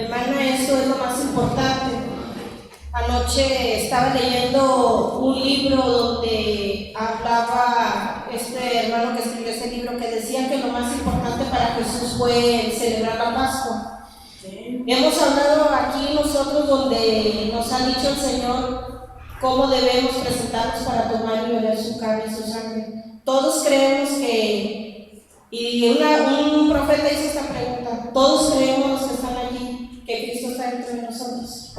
Hermana, eso es lo más importante. Anoche estaba leyendo un libro donde hablaba este hermano que escribió ese libro, que decía que lo más importante para Jesús fue celebrar la Pascua. Hemos hablado aquí nosotros donde nos ha dicho el Señor cómo debemos presentarnos para tomar y beber su carne y su sangre. Todos creemos que, y un profeta hizo esta pregunta, todos creemos los que están allí que Cristo está dentro de nosotros.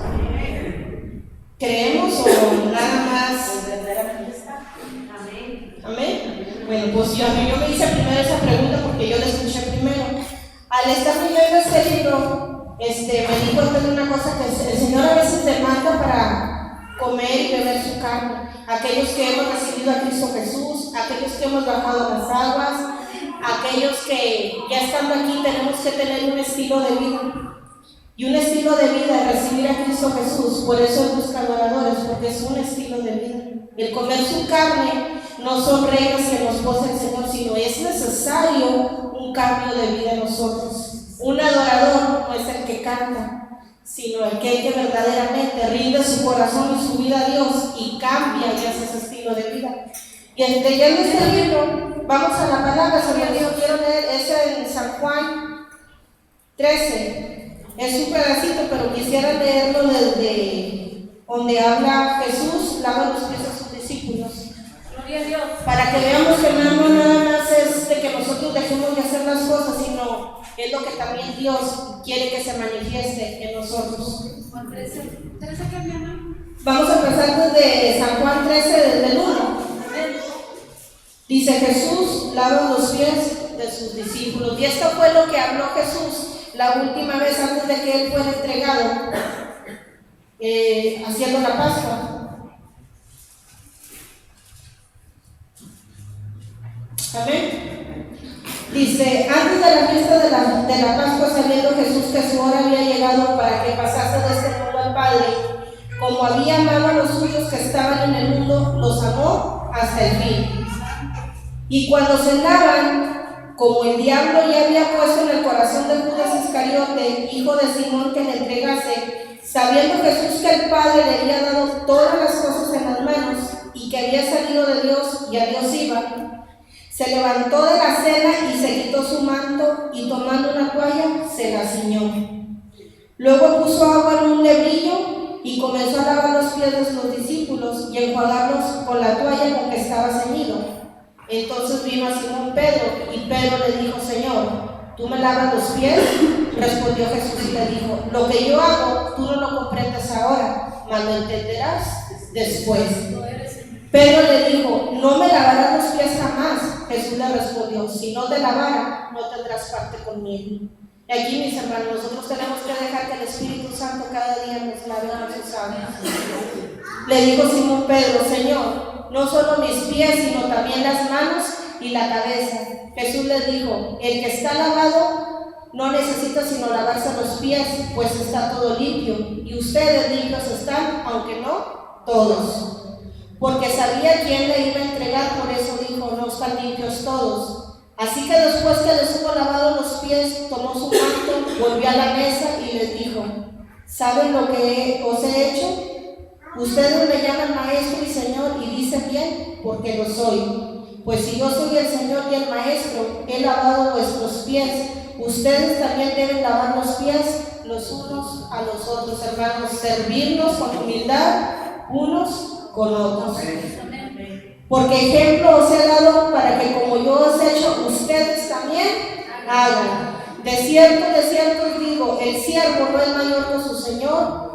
¿Creemos o nada más? Verdaderamente está. Amén. Amén. Bueno, pues yo me hice primero esa pregunta porque yo la escuché primero. Al estar leyendo este libro, me di cuenta de una cosa, que el Señor a veces demanda para comer y beber su carne. Aquellos que hemos recibido a Cristo Jesús, aquellos que hemos bajado las aguas, aquellos que ya estando aquí tenemos que tener un estilo de vida. Y un estilo de vida, recibir a Cristo Jesús. Por eso Él busca adoradores, porque es un estilo de vida. El comer su carne no son reglas que nos pose el Señor, sino es necesario un cambio de vida en nosotros. Un adorador no es el que canta, sino el que verdaderamente rinde su corazón y su vida a Dios y cambia y hace ese estilo de vida. Y leyendo este libro, vamos a la palabra. Yo quiero leer, es en San Juan 13. Es un pedacito, pero quisiera leerlo desde donde habla Jesús, lava los pies a sus discípulos. Gloria a Dios. Para que veamos que no nada más es de que nosotros dejemos de hacer las cosas, sino es lo que también Dios quiere que se manifieste en nosotros. Juan 13, ¿qué mi mamá? Vamos a empezar desde San Juan 13, desde el 1. Dice: Jesús lava los pies de sus discípulos. Y esto fue lo que habló Jesús la última vez antes de que Él fuera entregado, haciendo la Pascua. Amén. Dice: antes de la fiesta de la Pascua, sabiendo Jesús que su hora había llegado para que pasase de este mundo al Padre, como había amado a los suyos que estaban en el mundo, los amó hasta el fin. Y cuando cenaban, como el diablo ya había puesto en el corazón de Judas Iscariote, hijo de Simón, que le entregase, sabiendo Jesús que el Padre le había dado todas las cosas en las manos y que había salido de Dios y a Dios iba, se levantó de la cena y se quitó su manto y tomando una toalla se la ciñó. Luego puso agua en un lebrillo y comenzó a lavar los pies de los discípulos y enjuagarlos con la toalla con que estaba ceñido. Entonces vino a Simón Pedro, y Pedro le dijo: Señor, ¿tú me lavas los pies? Respondió Jesús y le dijo: lo que yo hago, tú no lo comprendes ahora, mas lo entenderás después. Pedro le dijo: no me lavarás los pies jamás. Jesús le respondió: si no te lavara, no tendrás parte conmigo. Y aquí, mis hermanos, nosotros tenemos que dejar que el Espíritu Santo cada día nos lave nuestros sabios. Le dijo Simón Pedro: Señor, no solo mis pies, sino también las manos y la cabeza. Jesús les dijo: el que está lavado no necesita sino lavarse los pies, pues está todo limpio, y ustedes limpios están, aunque no todos. Porque sabía quién le iba a entregar, por eso dijo: no están limpios todos. Así que después que les hubo lavado los pies, tomó su manto, volvió a la mesa y les dijo: ¿saben lo que os he hecho? Ustedes me llaman maestro y señor, y dicen bien, porque lo soy. Pues si yo soy el Señor y el maestro, he lavado vuestros pies. Ustedes también deben lavar los pies los unos a los otros, hermanos, servirnos con humildad unos con otros. Porque ejemplo os he dado para que como yo os he hecho, ustedes también hagan. De cierto os digo, el siervo no es mayor que su Señor,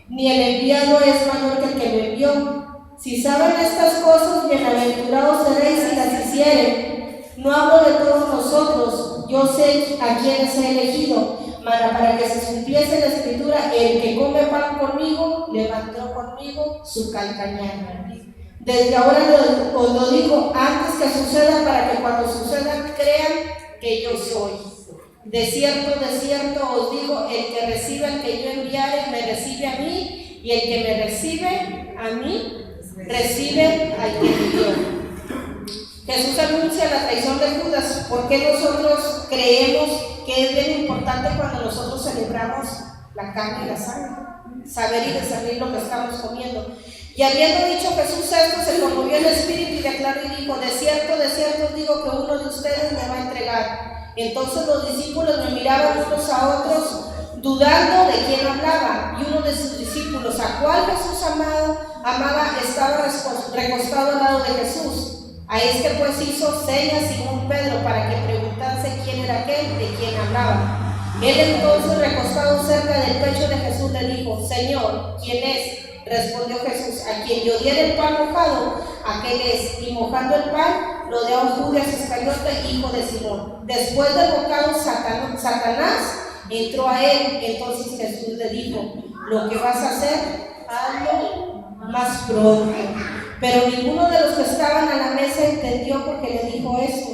ni el enviado es mayor que el que lo envió. Si saben estas cosas, bienaventurados seréis si las hicieren. No hablo de todos nosotros, yo sé a quienes he elegido, para que se cumpliese la escritura: el que come pan conmigo, levantó conmigo su calcañar. Desde ahora os lo digo antes que suceda, para que cuando suceda crean que yo soy. De cierto os digo, el que recibe al que yo enviare, me recibe a mí, y el que me recibe a mí, recibe al que me envió. Jesús anuncia la traición de Judas. ¿Por qué nosotros creemos que es bien importante cuando nosotros celebramos la carne y la sangre, saber y discernir lo que estamos comiendo. Y habiendo dicho Jesús esto, se conmovió el espíritu y declaró y dijo: de cierto os digo que uno de ustedes me va a entregar. Entonces los discípulos me miraban unos a otros, dudando de quién hablaba. Y uno de sus discípulos, a cual Jesús amaba, estaba recostado al lado de Jesús. A este pues hizo señas Simón Pedro para que preguntase quién era aquel de quien hablaba. Él entonces, recostado cerca del pecho de Jesús, le dijo: Señor, ¿quién es? Respondió Jesús: a quien yo diera el pan mojado, aquel es. Y mojando el pan, lo dio a Judas Iscariote, hijo de Simón. Después del bocado, Satanás entró a él. Entonces Jesús le dijo: lo que vas a hacer, hazlo más pronto. Pero ninguno de los que estaban a la mesa entendió por qué le dijo esto.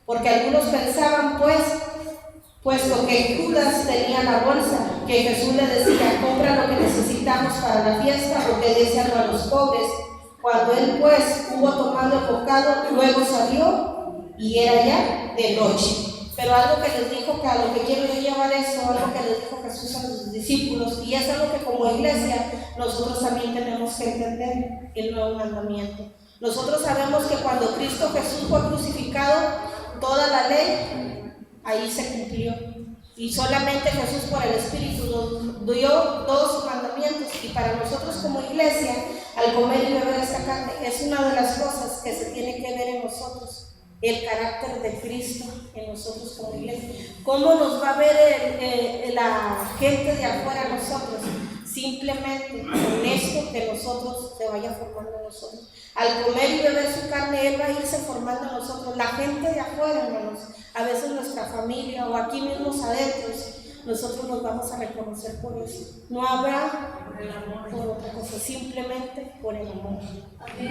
Porque algunos pensaban, puesto que Judas tenía la bolsa, que Jesús le decía: compra lo que necesitamos para la fiesta, obedécialo a los pobres. Cuando él pues hubo tomado el bocado, luego salió y era ya de noche. Pero algo que les dijo, que a lo que quiero yo llevar esto, algo que les dijo Jesús a sus discípulos, y es algo que como iglesia nosotros también tenemos que entender: el nuevo mandamiento. Nosotros sabemos que cuando Cristo Jesús fue crucificado, toda la ley ahí se cumplió, y solamente Jesús por el Espíritu nos dio todos sus mandamientos. Y para nosotros como iglesia, al comer y beber esta carne, es una de las cosas que se tiene que ver en nosotros, el carácter de Cristo en nosotros como iglesia. ¿Cómo nos va a ver la gente de afuera a nosotros? Simplemente con esto que nosotros se vaya formando en nosotros. Al comer y beber su carne, Él va a irse formando en nosotros. La gente de afuera, hermanos, a veces nuestra familia o aquí mismos adentro, nosotros nos vamos a reconocer por eso. No habrá por otra cosa, simplemente por el amor.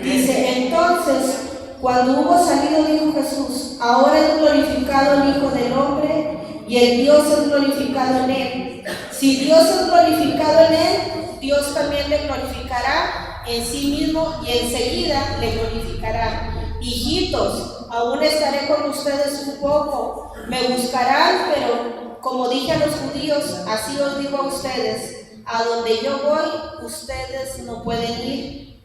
Dice: entonces, cuando hubo salido, dijo Jesús: ahora es glorificado el Hijo del Hombre, y el Dios es glorificado en él. Si Dios es glorificado en él, Dios también le glorificará en sí mismo, y enseguida le glorificará. Hijitos, aún estaré con ustedes un poco. Me buscarán, pero como dije a los judíos, así os digo a ustedes: a donde yo voy, ustedes no pueden ir.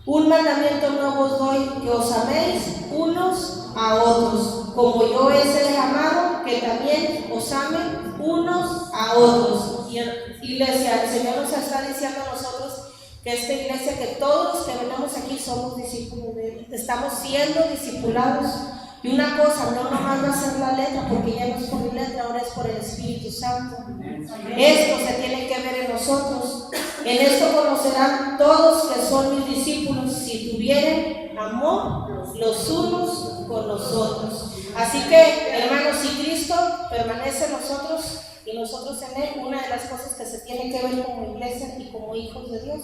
Un mandamiento nuevo os doy, que os améis unos a otros, como yo he sido amado, que también os amen unos a otros. Y iglesia, el Señor nos está diciendo a nosotros que esta iglesia, que todos los que venimos aquí somos discípulos de Él, estamos siendo discipulados. Y una cosa, no nomás va a ser la letra, porque ya no es por mi letra, ahora es por el Espíritu Santo. Esto se tiene que ver en nosotros. En esto conocerán todos que son mis discípulos, si tuvieren amor los unos con los otros. Así que, hermanos, si Cristo permanece en nosotros y nosotros en Él, una de las cosas que se tiene que ver como iglesia y como hijos de Dios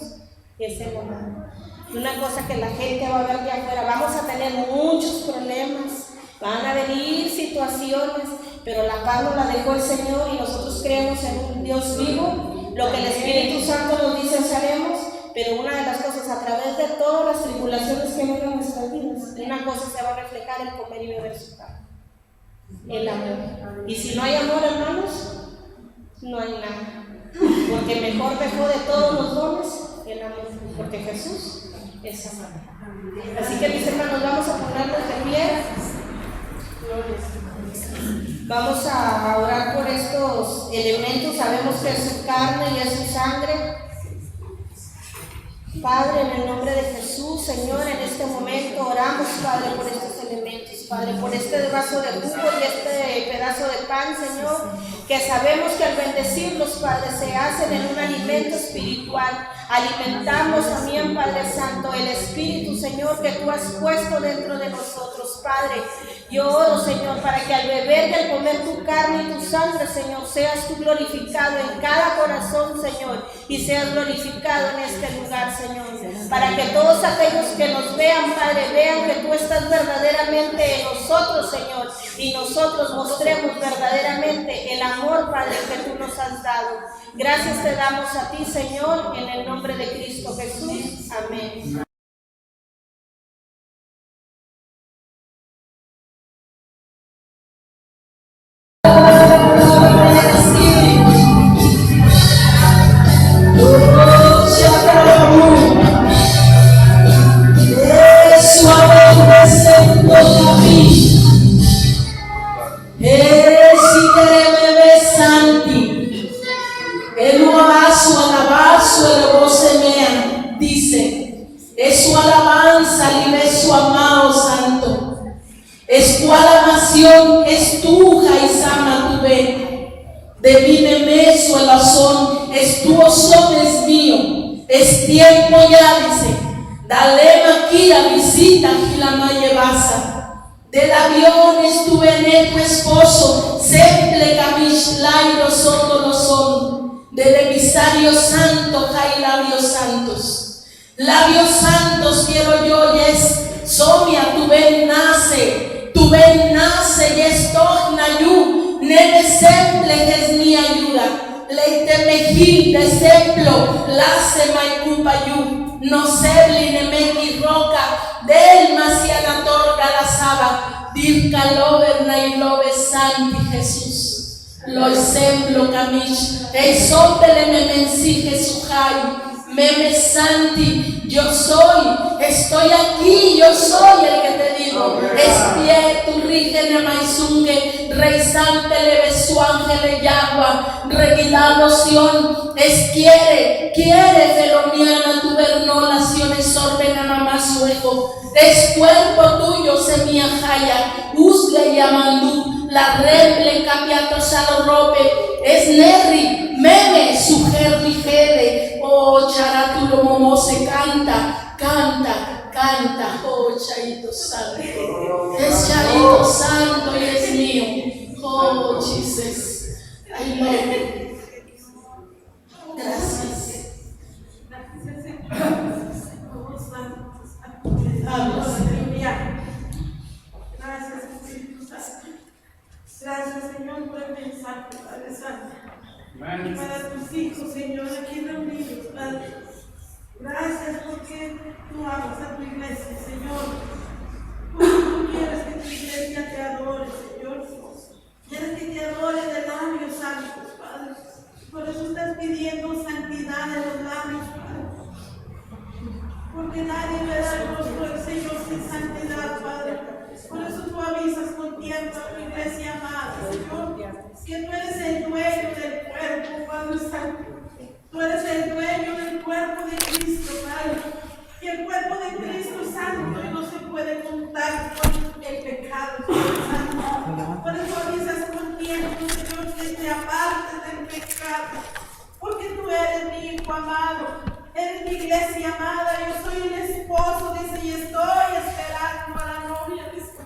es el amor. Una cosa que la gente va a ver de afuera: vamos a tener muchos problemas, van a venir situaciones, pero la paz nos la dejó el Señor, y nosotros creemos en un Dios vivo. Lo que el Espíritu Santo nos dice haremos, pero una de las cosas, a través de todas las tribulaciones que vienen en nuestras vidas, una cosa se va a reflejar: el comer y beber su carne, el amor. Y si no hay amor, hermanos, no hay nada, porque mejor dejó de todos los dones el amor, porque Jesús es amor. Así que, mis hermanos, vamos a ponernos de pie. Vamos a orar por estos elementos. Sabemos que es su carne y es su sangre. Padre, en el nombre de Jesús, Señor, en este momento oramos, Padre, por estos elementos, Padre, por este vaso de jugo y este pedazo de pan, Señor, que sabemos que al bendecirlos, Padre, se hacen en un alimento espiritual. Alimentamos también, Padre Santo, el Espíritu, Señor, que tú has puesto dentro de nosotros, Padre. Yo oro, Señor, para que al beber y al comer tu carne y tu sangre, Señor, seas tú glorificado en cada corazón, Señor, y seas glorificado en este lugar, Señor, para que todos aquellos que nos vean, Padre, vean que tú estás verdaderamente en nosotros, Señor, y nosotros mostremos verdaderamente el amor, Padre, que tú nos has dado. Gracias te damos a ti, Señor, en el nombre de Cristo Jesús. Amén. es tu alabación, es tu jaisama tu ven. De mí me meso el azón, es tu ozón, es mío. Es tiempo ya, dice. Dale maquilla, visita, gilamaye basa. Del avión estuve en tu esposo, semple camish, lairo soto lo son. Del emisario santo, hay labios santos. Labios santos quiero yo, yes. Somia, tu ven nace, y esto nayu, nene semple es mi ayuda, leite mejil de semplo, lace maikupayu, no sebli nemeki roca, del masiana torga la saba, dirka lover nailobe santi Jesús, lo semplo camish, el sopele me mensi Jesujay, meme santi, yo soy, estoy aquí, yo soy el que te digo. Espíritu rígene maisungue, rey sante leve su ángel yagua, reguilado Sion, es quiere, felomiana tu naciones ordena mamá sueco, es cuerpo tuyo semilla jaya, usle yamandú, la reple capiato salorope, es nerri, meme, sujer vigele, oh charatulo momo se canta, oh Chaito Santo, es Chaito Santo y es mío, oh Jesus, I love you. Gracias. Gracias, Espíritu Santo. Gracias, Señor, por el mensaje, Padre Santo. Para tus hijos, Señor, aquí reunidos, Padre. Gracias porque tú amas a tu iglesia, Señor. Porque tú quieres que tu iglesia te adore, Señor. Quieres que te adore de labios santos, Padre. Por eso estás pidiendo santidad en los labios, Padre. Porque nadie verá el rostro del Señor sin santidad, Padre. Por eso tú avisas con tiempo a tu iglesia amada, Señor, que tú eres el dueño del cuerpo, Padre Santo. Tú eres el dueño del cuerpo de Cristo, Padre. Y el cuerpo de Cristo es santo y no se puede contar con el pecado, Padre Santo. Por eso avisas con tiempo, Señor, que te apartes del pecado. Porque tú eres mi hijo amado. Eres mi iglesia amada, yo soy el esposo, dice, y estoy esperando a la novia, dice.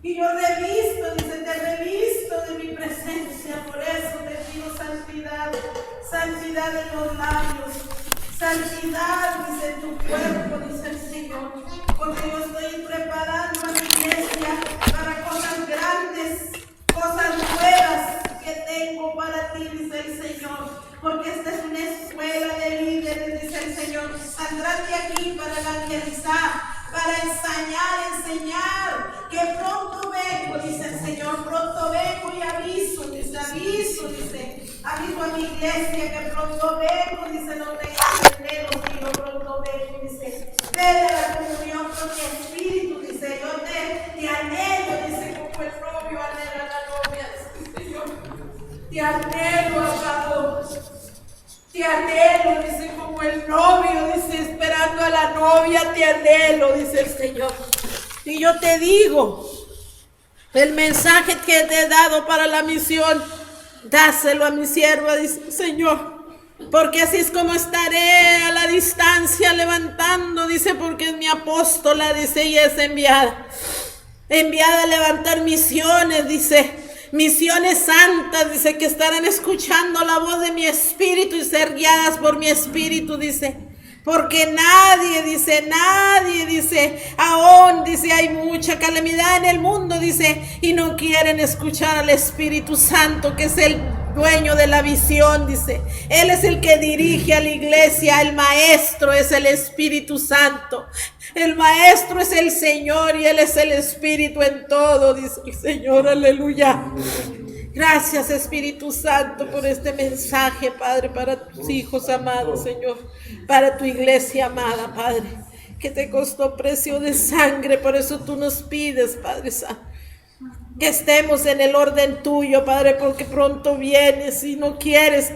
Y yo revisto, dice, te revisto de mi presencia, por eso te pido santidad, santidad en los labios, santidad, dice, en tu cuerpo, dice el Señor, porque yo estoy preparando a mi iglesia para cosas grandes, cosas nuevas que tengo para ti, dice el Señor. Porque esta es una escuela de líderes, dice el Señor. Saldrán de aquí para evangelizar, para enseñar, que pronto vengo, dice el Señor, pronto vengo y aviso, dice, aviso a mi iglesia que pronto vengo, dice, no tengas miedo, que yo pronto vengo, dice, ven a la comunión con mi espíritu, dice, yo te anhelo, dice, como el novio anhela a la novia, dice el Señor, te anhelo, amado. Te anhelo, dice, como el novio, dice, esperando a la novia, te anhelo, dice el Señor. Y yo te digo, el mensaje que te he dado para la misión, dáselo a mi sierva, dice el Señor. Porque así es como estaré a la distancia levantando, dice, porque es mi apóstola, dice, y es enviada a levantar misiones, dice. Misiones santas, dice, que estarán escuchando la voz de mi espíritu y ser guiadas por mi espíritu, dice. Porque nadie, dice, aún, dice, hay mucha calamidad en el mundo, dice, y no quieren escuchar al Espíritu Santo, que es el dueño de la visión, dice. Él es el que dirige a la iglesia, el maestro es el Espíritu Santo. El maestro es el Señor y Él es el Espíritu en todo, dice el Señor, aleluya. Gracias, Espíritu Santo, por este mensaje, Padre, para tus hijos amados, Señor, para tu iglesia amada, Padre, que te costó precio de sangre. Por eso tú nos pides, Padre Santo, que estemos en el orden tuyo, Padre, porque pronto vienes y no quieres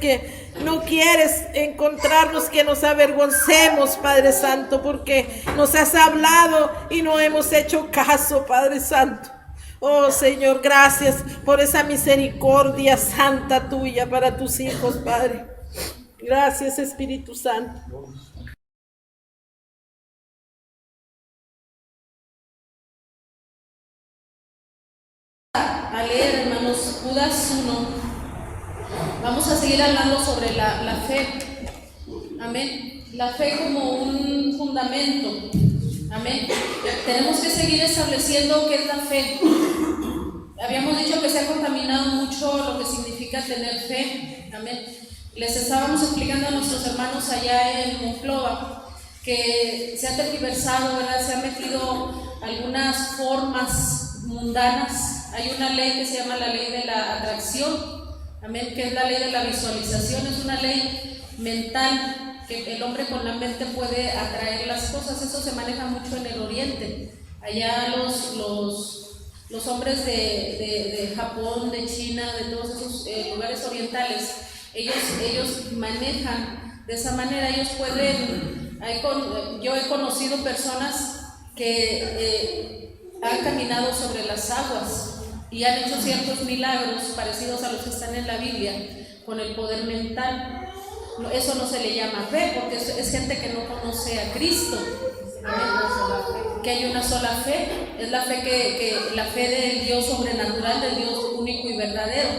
encontrarnos, que nos avergoncemos, Padre Santo, porque nos has hablado y no hemos hecho caso, Padre Santo. Oh Señor, gracias por esa misericordia santa tuya para tus hijos, Padre. Gracias, Espíritu Santo. A leer, hermanos, Judas 1. Vamos a seguir hablando sobre la fe. Amén. La fe como un fundamento. Amén. Tenemos que seguir estableciendo qué es la fe. Habíamos dicho que se ha contaminado mucho lo que significa tener fe. Amén. Les estábamos explicando a nuestros hermanos allá en Monclova que se ha tergiversado, ¿verdad? Se han metido algunas formas mundanas. Hay una ley que se llama la ley de la atracción. Amén. Que es la ley de la visualización. Es una ley mental que el hombre con la mente puede atraer las cosas. Eso se maneja mucho en el Oriente. Allá los hombres de Japón, de China, de todos esos lugares orientales, ellos manejan de esa manera. Ellos pueden, yo he conocido personas que han caminado sobre las aguas y han hecho ciertos milagros parecidos a los que están en la Biblia con el poder mental. Eso no se le llama fe, porque es gente que no conoce a Cristo. Que hay una sola fe, es la fe la fe del Dios sobrenatural, del Dios único y verdadero.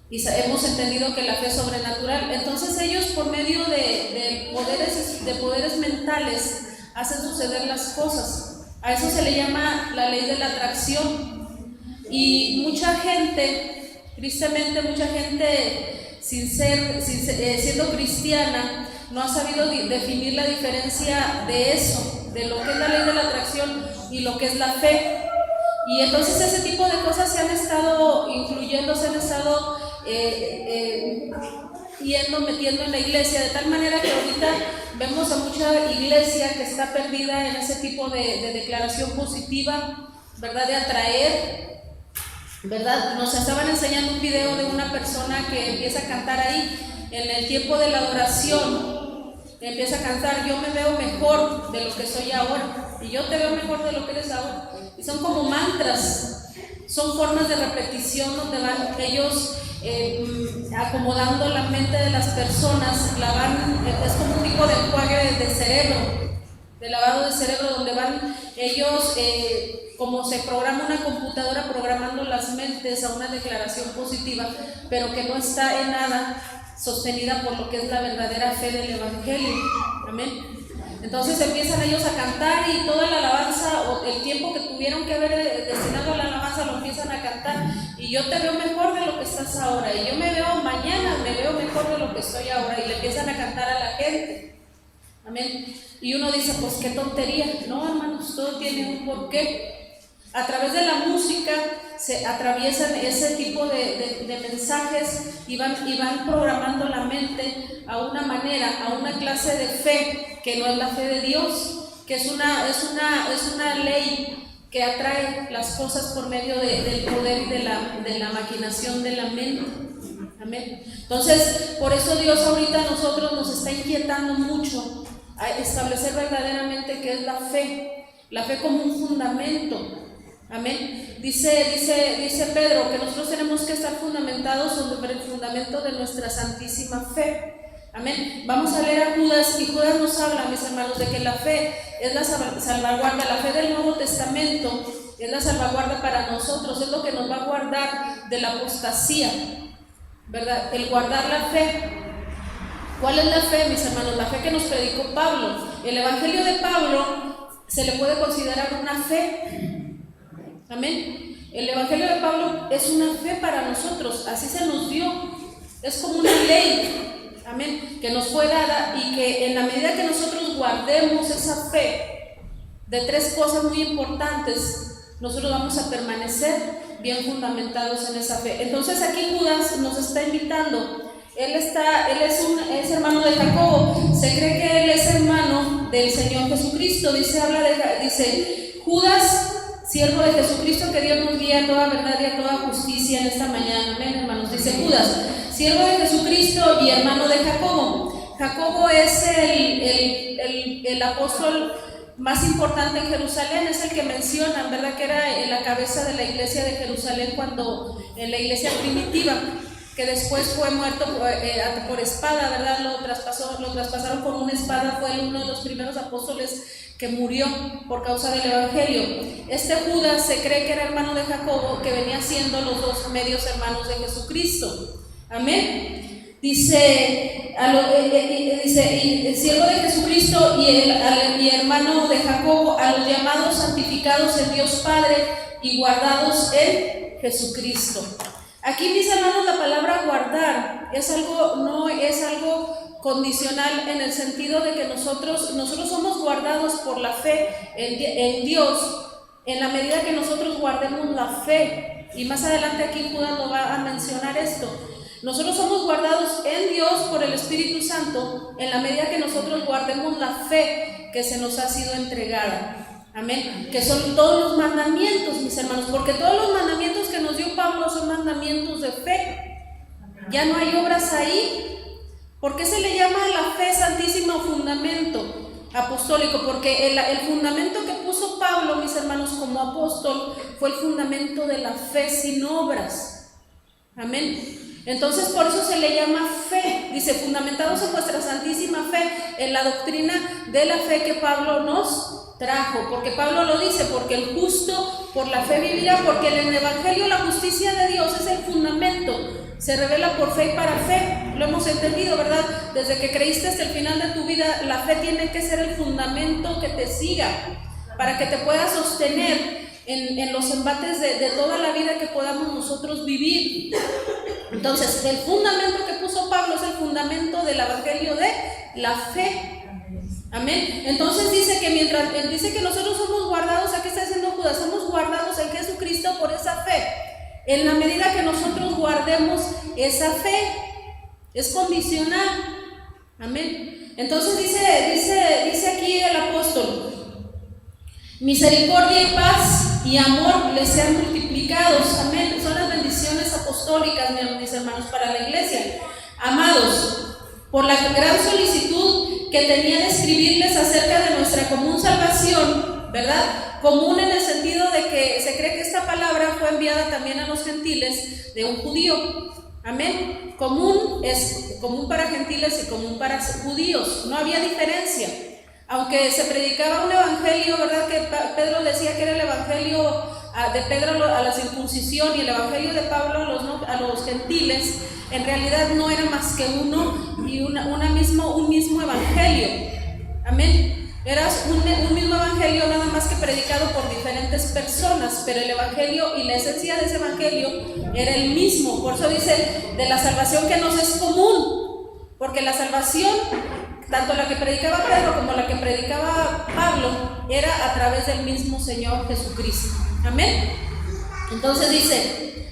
Y hemos entendido que la fe es sobrenatural. Entonces ellos, por medio de poderes mentales, hacen suceder las cosas. A eso se le llama la ley de la atracción. Y mucha gente, tristemente mucha gente, siendo cristiana, no ha sabido definir la diferencia de eso, de lo que es la ley de la atracción y lo que es la fe. Y entonces ese tipo de cosas se han estado incluyendo, se han estado metiendo en la iglesia, de tal manera que ahorita vemos a mucha iglesia que está perdida en ese tipo de declaración positiva, ¿verdad? De atraer, ¿verdad? Nos estaban enseñando un video de una persona que empieza a cantar ahí en el tiempo de la adoración. Empieza a cantar: yo me veo mejor de lo que soy ahora, y yo te veo mejor de lo que eres ahora. Y son como mantras, son formas de repetición donde van ellos acomodando la mente de las personas. Es como un tipo de enjuague de cerebro, de lavado de cerebro, donde van ellos, como se programa una computadora, programando las mentes a una declaración positiva, pero que no está en nada sostenida por lo que es la verdadera fe del Evangelio. Amén. Entonces empiezan ellos a cantar, y toda la alabanza, o el tiempo que tuvieron que haber destinado a la alabanza, lo empiezan a cantar. Y yo te veo mejor de lo que estás ahora, y yo me veo mañana, me veo mejor de lo que estoy ahora, y le empiezan a cantar a la gente. Amén. Y uno dice: pues qué tontería. No, hermanos, todo tiene un porqué. A través de la música se atraviesan ese tipo de mensajes y van programando la mente a una manera, a una clase de fe que no es la fe de Dios, que es una ley que atrae las cosas por medio del poder y de la maquinación de la mente. Amén. Entonces, por eso Dios ahorita a nosotros nos está inquietando mucho a establecer verdaderamente qué es la fe como un fundamento. Amén. Dice Pedro que nosotros tenemos que estar fundamentados sobre el fundamento de nuestra santísima fe. Amén. Vamos a leer a Judas, y Judas nos habla, mis hermanos, de que la fe es la salvaguarda. La fe del Nuevo Testamento es la salvaguarda para nosotros, es lo que nos va a guardar de la apostasía, ¿verdad? El guardar la fe. ¿Cuál es la fe, mis hermanos? La fe que nos predicó Pablo. El Evangelio de Pablo se le puede considerar una fe. Amén. El Evangelio de Pablo es una fe para nosotros, así se nos dio. Es como una ley, amén, que nos fue dada, y que en la medida que nosotros guardemos esa fe de tres cosas muy importantes, nosotros vamos a permanecer bien fundamentados en esa fe. Entonces aquí Judas nos está invitando. Él es hermano de Jacobo. Se cree que él es hermano del Señor Jesucristo. Dice Judas, siervo de Jesucristo, que Dios nos guía a toda verdad y a toda justicia en esta mañana. Amén, hermanos. Dice Judas, siervo de Jesucristo y hermano de Jacobo. Jacobo es el apóstol más importante en Jerusalén, es el que mencionan, ¿verdad? Que era la cabeza de la iglesia de Jerusalén cuando en la iglesia primitiva, que después fue muerto por espada, ¿verdad? Lo traspasaron con una espada, fue uno de los primeros apóstoles que murió por causa del evangelio. Este Judas se cree que era hermano de Jacobo, que venía siendo los dos medios hermanos de Jesucristo. Amén. Dice, el siervo de Jesucristo y hermano de Jacobo, a los llamados santificados en Dios Padre y guardados en Jesucristo. Aquí, mis hermanos, la palabra guardar no es algo condicional, en el sentido de que nosotros somos guardados por la fe en Dios, en la medida que nosotros guardemos la fe. Y más adelante aquí Judas lo va a mencionar esto. Nosotros somos guardados en Dios por el Espíritu Santo en la medida que nosotros guardemos la fe que se nos ha sido entregada. Amén. Que son todos los mandamientos, mis hermanos, porque todos los mandamientos que nos dio Pablo son mandamientos de fe. Ya no hay obras ahí. ¿Por qué se le llama la fe santísima fundamento apostólico? Porque el fundamento que puso Pablo, mis hermanos, como apóstol, fue el fundamento de la fe sin obras. Amén. Entonces por eso se le llama fe. Dice, fundamentados en vuestra santísima fe, en la doctrina de la fe que Pablo nos trajo. Porque Pablo lo dice, porque el justo por la fe vivirá, porque en el evangelio la justicia de Dios es el fundamento. Se revela por fe y para fe. Lo hemos entendido, ¿verdad? Desde que creíste hasta el final de tu vida, la fe tiene que ser el fundamento que te siga, para que te pueda sostener en los embates de toda la vida que podamos nosotros vivir. Entonces, el fundamento que puso Pablo es el fundamento del evangelio de la fe. Amén. Entonces dice que nosotros somos guardados. ¿A qué está diciendo Judas? Somos guardados en Jesucristo por esa fe. En la medida que nosotros guardemos esa fe, es condicional. Amén. Entonces dice aquí el apóstol: misericordia y paz y amor les sean multiplicados. Amén. Son las bendiciones apostólicas, mis hermanos, para la iglesia. Amados, por la gran solicitud que tenía de escribirles acerca de nuestra común salvación, ¿verdad? Común en el sentido de que se cree que esta palabra fue enviada también a los gentiles de un judío. Amén. Común es común para gentiles y común para judíos. No había diferencia. Aunque se predicaba un evangelio, ¿verdad? Que Pedro decía que era el evangelio de Pedro a la circuncisión y el evangelio de Pablo a los gentiles, en realidad no era más que uno y un mismo evangelio. Amén. Era un mismo evangelio, nada más que predicado por diferentes personas, pero el evangelio y la esencia de ese evangelio era el mismo. Por eso dice de la salvación que nos es común, porque la salvación, tanto la que predicaba Pedro como la que predicaba Pablo, era a través del mismo Señor Jesucristo. Amén. Entonces dice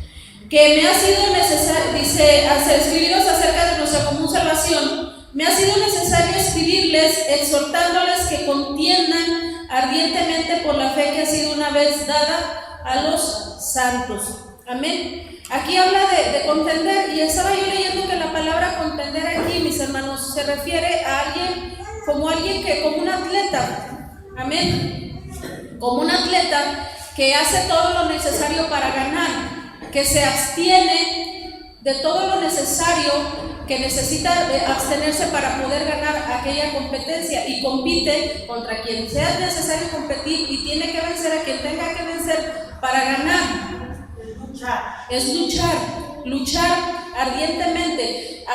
que me ha sido necesario, escribiros acerca de nuestra común salvación. Me ha sido necesario escribirles, exhortándoles que contiendan ardientemente por la fe que ha sido una vez dada a los santos. Amén. Aquí habla de contender, y estaba yo leyendo que la palabra contender aquí, mis hermanos, se refiere a alguien como un atleta. Amén. Como un atleta que hace todo lo necesario para ganar, que se abstiene de todo lo necesario, que necesita abstenerse para poder ganar aquella competencia, y compite contra quien sea necesario competir y tiene que vencer a quien tenga que vencer para ganar. Es luchar ardientemente.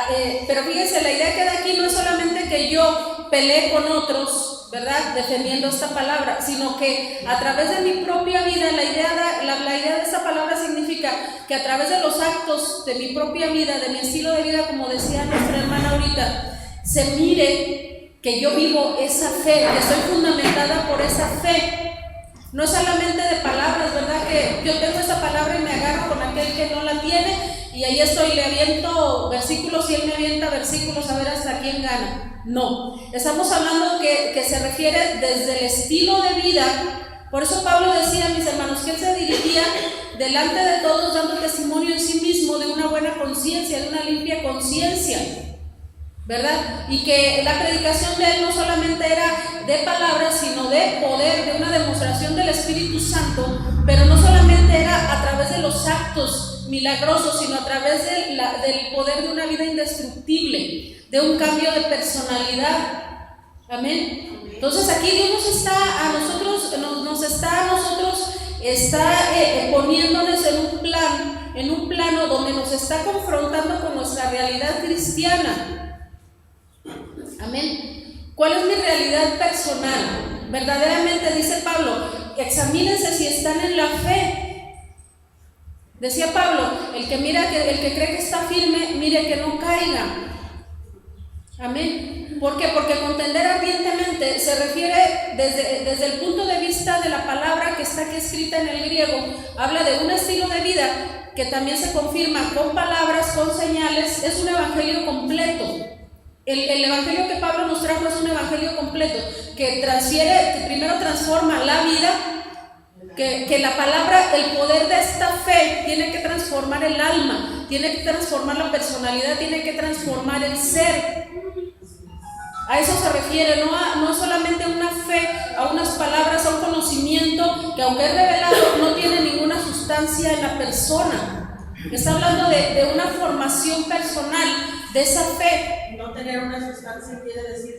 Pero fíjense, la idea que da aquí no es solamente que yo pelee con otros, ¿verdad?, defendiendo esta palabra, sino que a través de mi propia vida, la idea de esta palabra significa que a través de los actos de mi propia vida, de mi estilo de vida, como decía nuestra hermana ahorita, se mire que yo vivo esa fe, que estoy fundamentada por esa fe. No es solamente de palabras, ¿verdad? Que yo tengo esa palabra y me agarro con aquel que no la tiene y ahí estoy, le aviento versículos y él me avienta versículos a ver hasta quién gana. No, estamos hablando que se refiere desde el estilo de vida. Por eso Pablo decía, mis hermanos, que él se dirigía delante de todos dando testimonio en sí mismo de una buena conciencia, de una limpia conciencia. ¿verdad? Y que la predicación de él no solamente era de palabras, sino de poder, de una demostración del Espíritu Santo, pero no solamente era a través de los actos milagrosos, sino a través del poder de una vida indestructible, de un cambio de personalidad. Amén. Entonces aquí Dios nos está poniéndonos en un plano donde nos está confrontando con nuestra realidad cristiana. Amén. ¿Cuál es mi realidad personal? Verdaderamente, dice Pablo, examínense si están en la fe. Decía Pablo, el que cree que está firme, mire que no caiga. Amén. ¿Por qué? Porque contender ardientemente se refiere desde el punto de vista de la palabra que está aquí escrita en el griego, habla de un estilo de vida que también se confirma con palabras, con señales. Es un evangelio completo. El evangelio que Pablo nos trajo es un evangelio completo que primero transforma la vida, que la palabra, el poder de esta fe tiene que transformar el alma, tiene que transformar la personalidad, tiene que transformar el ser. A eso se refiere, no solamente una fe, a unas palabras, a un conocimiento que aunque es revelado no tiene ninguna sustancia en la persona. Está hablando de una formación personal de esa fe. No tener una sustancia quiere decir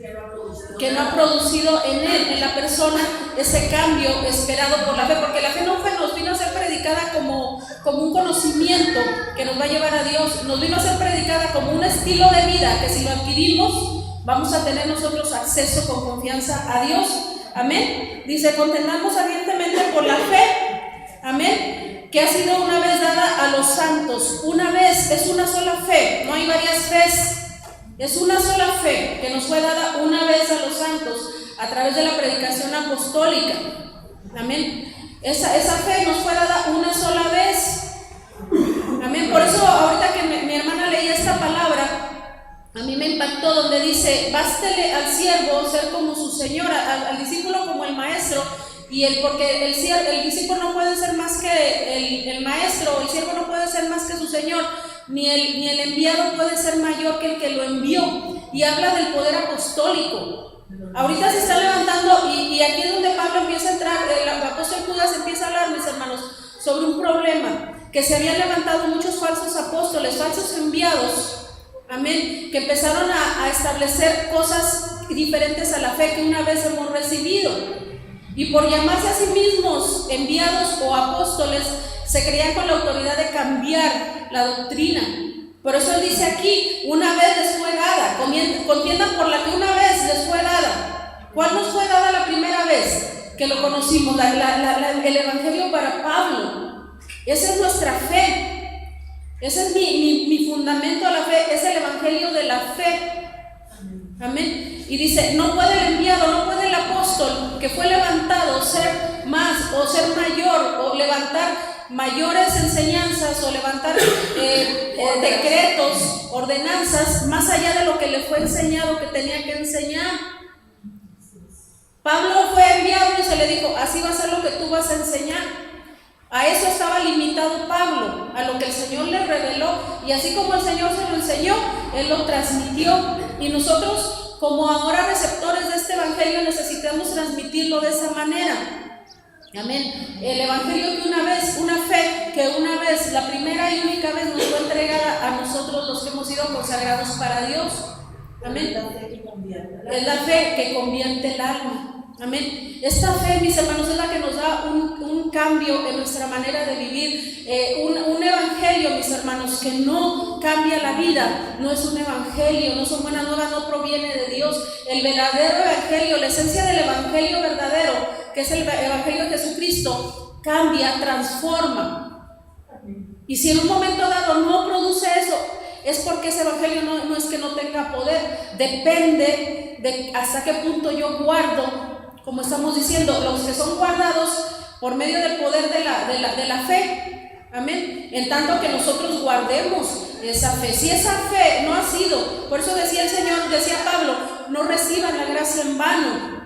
que no ha producido en él, en la persona, ese cambio esperado por la fe, porque la fe no nos vino a ser predicada como un conocimiento que nos va a llevar a Dios, nos vino a ser predicada como un estilo de vida que si lo adquirimos vamos a tener nosotros acceso con confianza a Dios. Amén. Dice, contendamos ardientemente por la fe. Amén. Que ha sido una vez dada a los santos. Una vez, es una sola fe, no hay varias fes. Es una sola fe que nos fue dada una vez a los santos a través de la predicación apostólica. Amén. Esa fe nos fue dada una sola vez. Amén. Por eso ahorita que mi hermana leía esta palabra, a mí me impactó donde dice, bástele al siervo ser como su señor, al discípulo como el maestro, porque el discípulo no puede ser más que el maestro, el siervo no puede ser más que su señor, ni el enviado puede ser mayor que el que lo envió. Y habla del poder apostólico. Ahorita se está levantando, y aquí es donde Pablo empieza a entrar, el apóstol Judas empieza a hablar, mis hermanos, sobre un problema, que se habían levantado muchos falsos apóstoles, falsos enviados. Amén, que empezaron a establecer cosas diferentes a la fe que una vez hemos recibido, y por llamarse a sí mismos enviados o apóstoles se creían con la autoridad de cambiar la doctrina. Por eso él dice aquí, una vez les fue dada, contiendan por la que una vez les fue dada. ¿Cuál nos fue dada la primera vez que lo conocimos? El evangelio para Pablo. Esa es nuestra fe. Ese es mi fundamento a la fe, es el evangelio de la fe. Amén. Y dice, no puede el enviado, no puede el apóstol que fue levantado ser más o ser mayor o levantar mayores enseñanzas o levantar decretos, ordenanzas más allá de lo que le fue enseñado que tenía que enseñar. Pablo fue enviado y se le dijo, así va a ser lo que tú vas a enseñar. A eso estaba limitado Pablo, a lo que el Señor le reveló, y así como el Señor se lo enseñó, Él lo transmitió, y nosotros como ahora receptores de este evangelio necesitamos transmitirlo de esa manera. Amén. El evangelio que una fe que una vez, la primera y única vez nos fue entregada a nosotros los que hemos sido consagrados para Dios. Amén. Es la fe que convierte el alma. Amén. Esta fe, mis hermanos, es la que nos da un cambio en nuestra manera de vivir. Un evangelio, mis hermanos, que no cambia la vida, no es un evangelio, no son buenas nuevas, no proviene de Dios. El verdadero evangelio, la esencia del evangelio verdadero, que es el evangelio de Jesucristo, cambia, transforma. Y si en un momento dado no produce eso, es porque ese evangelio no es que no tenga poder, depende de hasta qué punto yo guardo. Como estamos diciendo, los que son guardados por medio del poder de la fe. Amén. En tanto que nosotros guardemos esa fe. Si esa fe no ha sido, por eso decía el Señor, decía Pablo, no reciban la gracia en vano.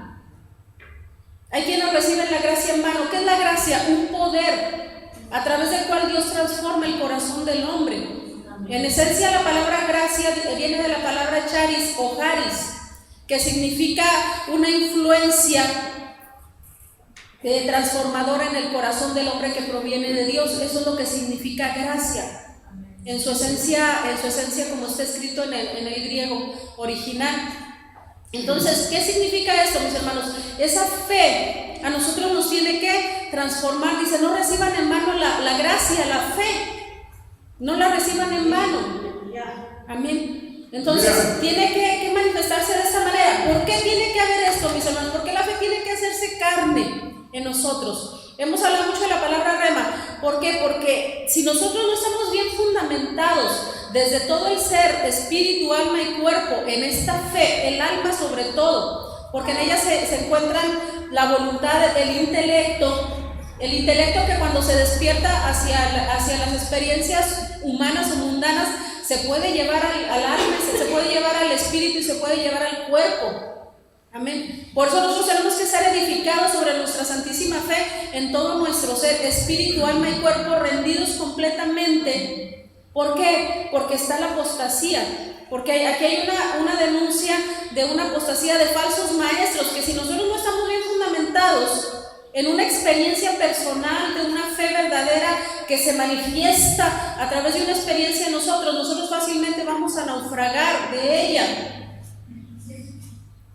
Hay quienes reciben la gracia en vano. ¿Qué es la gracia? Un poder a través del cual Dios transforma el corazón del hombre. En esencia, la palabra gracia viene de la palabra charis o charis, que significa una influencia transformadora en el corazón del hombre que proviene de Dios. Eso es lo que significa gracia. En su esencia como está escrito en el griego original. Entonces, ¿qué significa esto, mis hermanos? Esa fe a nosotros nos tiene que transformar. Dice, no reciban en vano la gracia, la fe. No la reciban en vano. Amén. Entonces, tiene que manifestarse de esta manera. ¿Por qué tiene que haber esto, mis hermanos? Porque la fe tiene que hacerse carne en nosotros. Hemos hablado mucho de la palabra rema. ¿Por qué? Porque si nosotros no estamos bien fundamentados desde todo el ser, espíritu, alma y cuerpo, en esta fe, el alma sobre todo, porque en ella se encuentran la voluntad, el intelecto que cuando se despierta hacia las experiencias humanas o mundanas, se puede llevar al alma, se puede llevar al espíritu y se puede llevar al cuerpo. Amén. Por eso nosotros tenemos que ser edificados sobre nuestra santísima fe en todo nuestro ser, espíritu, alma y cuerpo, rendidos completamente. ¿Por qué? Porque está la apostasía. Porque aquí hay una denuncia de una apostasía de falsos maestros, que si nosotros no estamos bien fundamentados en una experiencia personal, de una fe verdadera que se manifiesta a través de una experiencia en nosotros fácilmente vamos a naufragar de ella.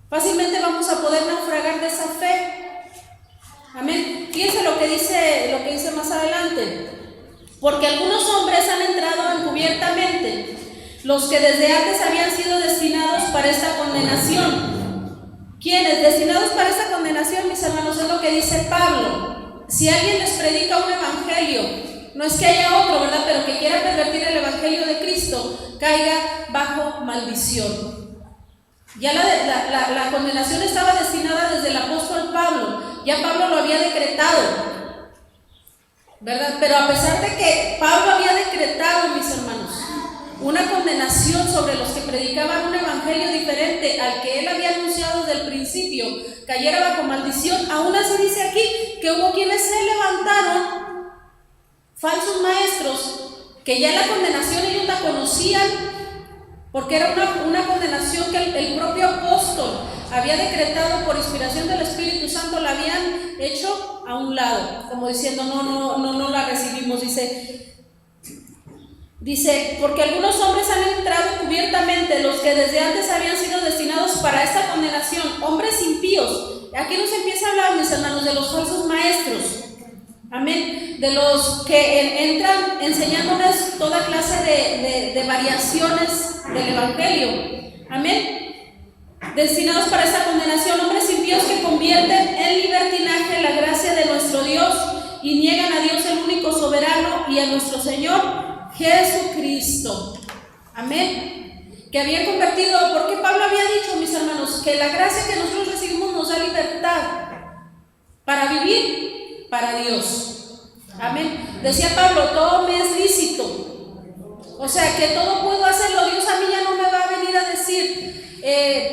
Fácilmente vamos a poder naufragar de esa fe. Amén. Fíjense lo que dice más adelante. Porque algunos hombres han entrado encubiertamente, los que desde antes habían sido destinados para esta condenación. ¿Quiénes? Destinados para esta condenación, mis hermanos, es lo que dice Pablo. Si alguien les predica un evangelio, no es que haya otro, ¿verdad? Pero que quiera pervertir el evangelio de Cristo, caiga bajo maldición. Ya la condenación estaba destinada desde el apóstol Pablo. Ya Pablo lo había decretado, ¿verdad? Pero a pesar de que Pablo había decretado, mis hermanos, una condenación sobre los que predicaban un evangelio diferente al que él había anunciado desde el principio, cayera bajo maldición, aún así dice aquí que hubo quienes se levantaron, falsos maestros, que ya la condenación ellos la conocían, porque era una condenación que el propio apóstol había decretado por inspiración del Espíritu Santo, la habían hecho a un lado, como diciendo, no la recibimos. Dice, porque algunos hombres han entrado encubiertamente, los que desde antes habían sido destinados para esta condenación, hombres impíos. Aquí nos empieza a hablar, mis hermanos, de los falsos maestros. Amén. De los que entran enseñándoles toda clase de variaciones del evangelio. Amén. Destinados para esta condenación, hombres impíos que convierten en libertinaje la gracia de nuestro Dios y niegan a Dios el único soberano y a nuestro Señor Jesucristo. Amén. Que había convertido, porque Pablo había dicho, mis hermanos, que la gracia que nosotros recibimos nos da libertad para vivir para Dios. Amén. Decía Pablo, todo me es lícito. O sea, que todo puedo hacerlo. Dios a mí ya no me va a venir a decir,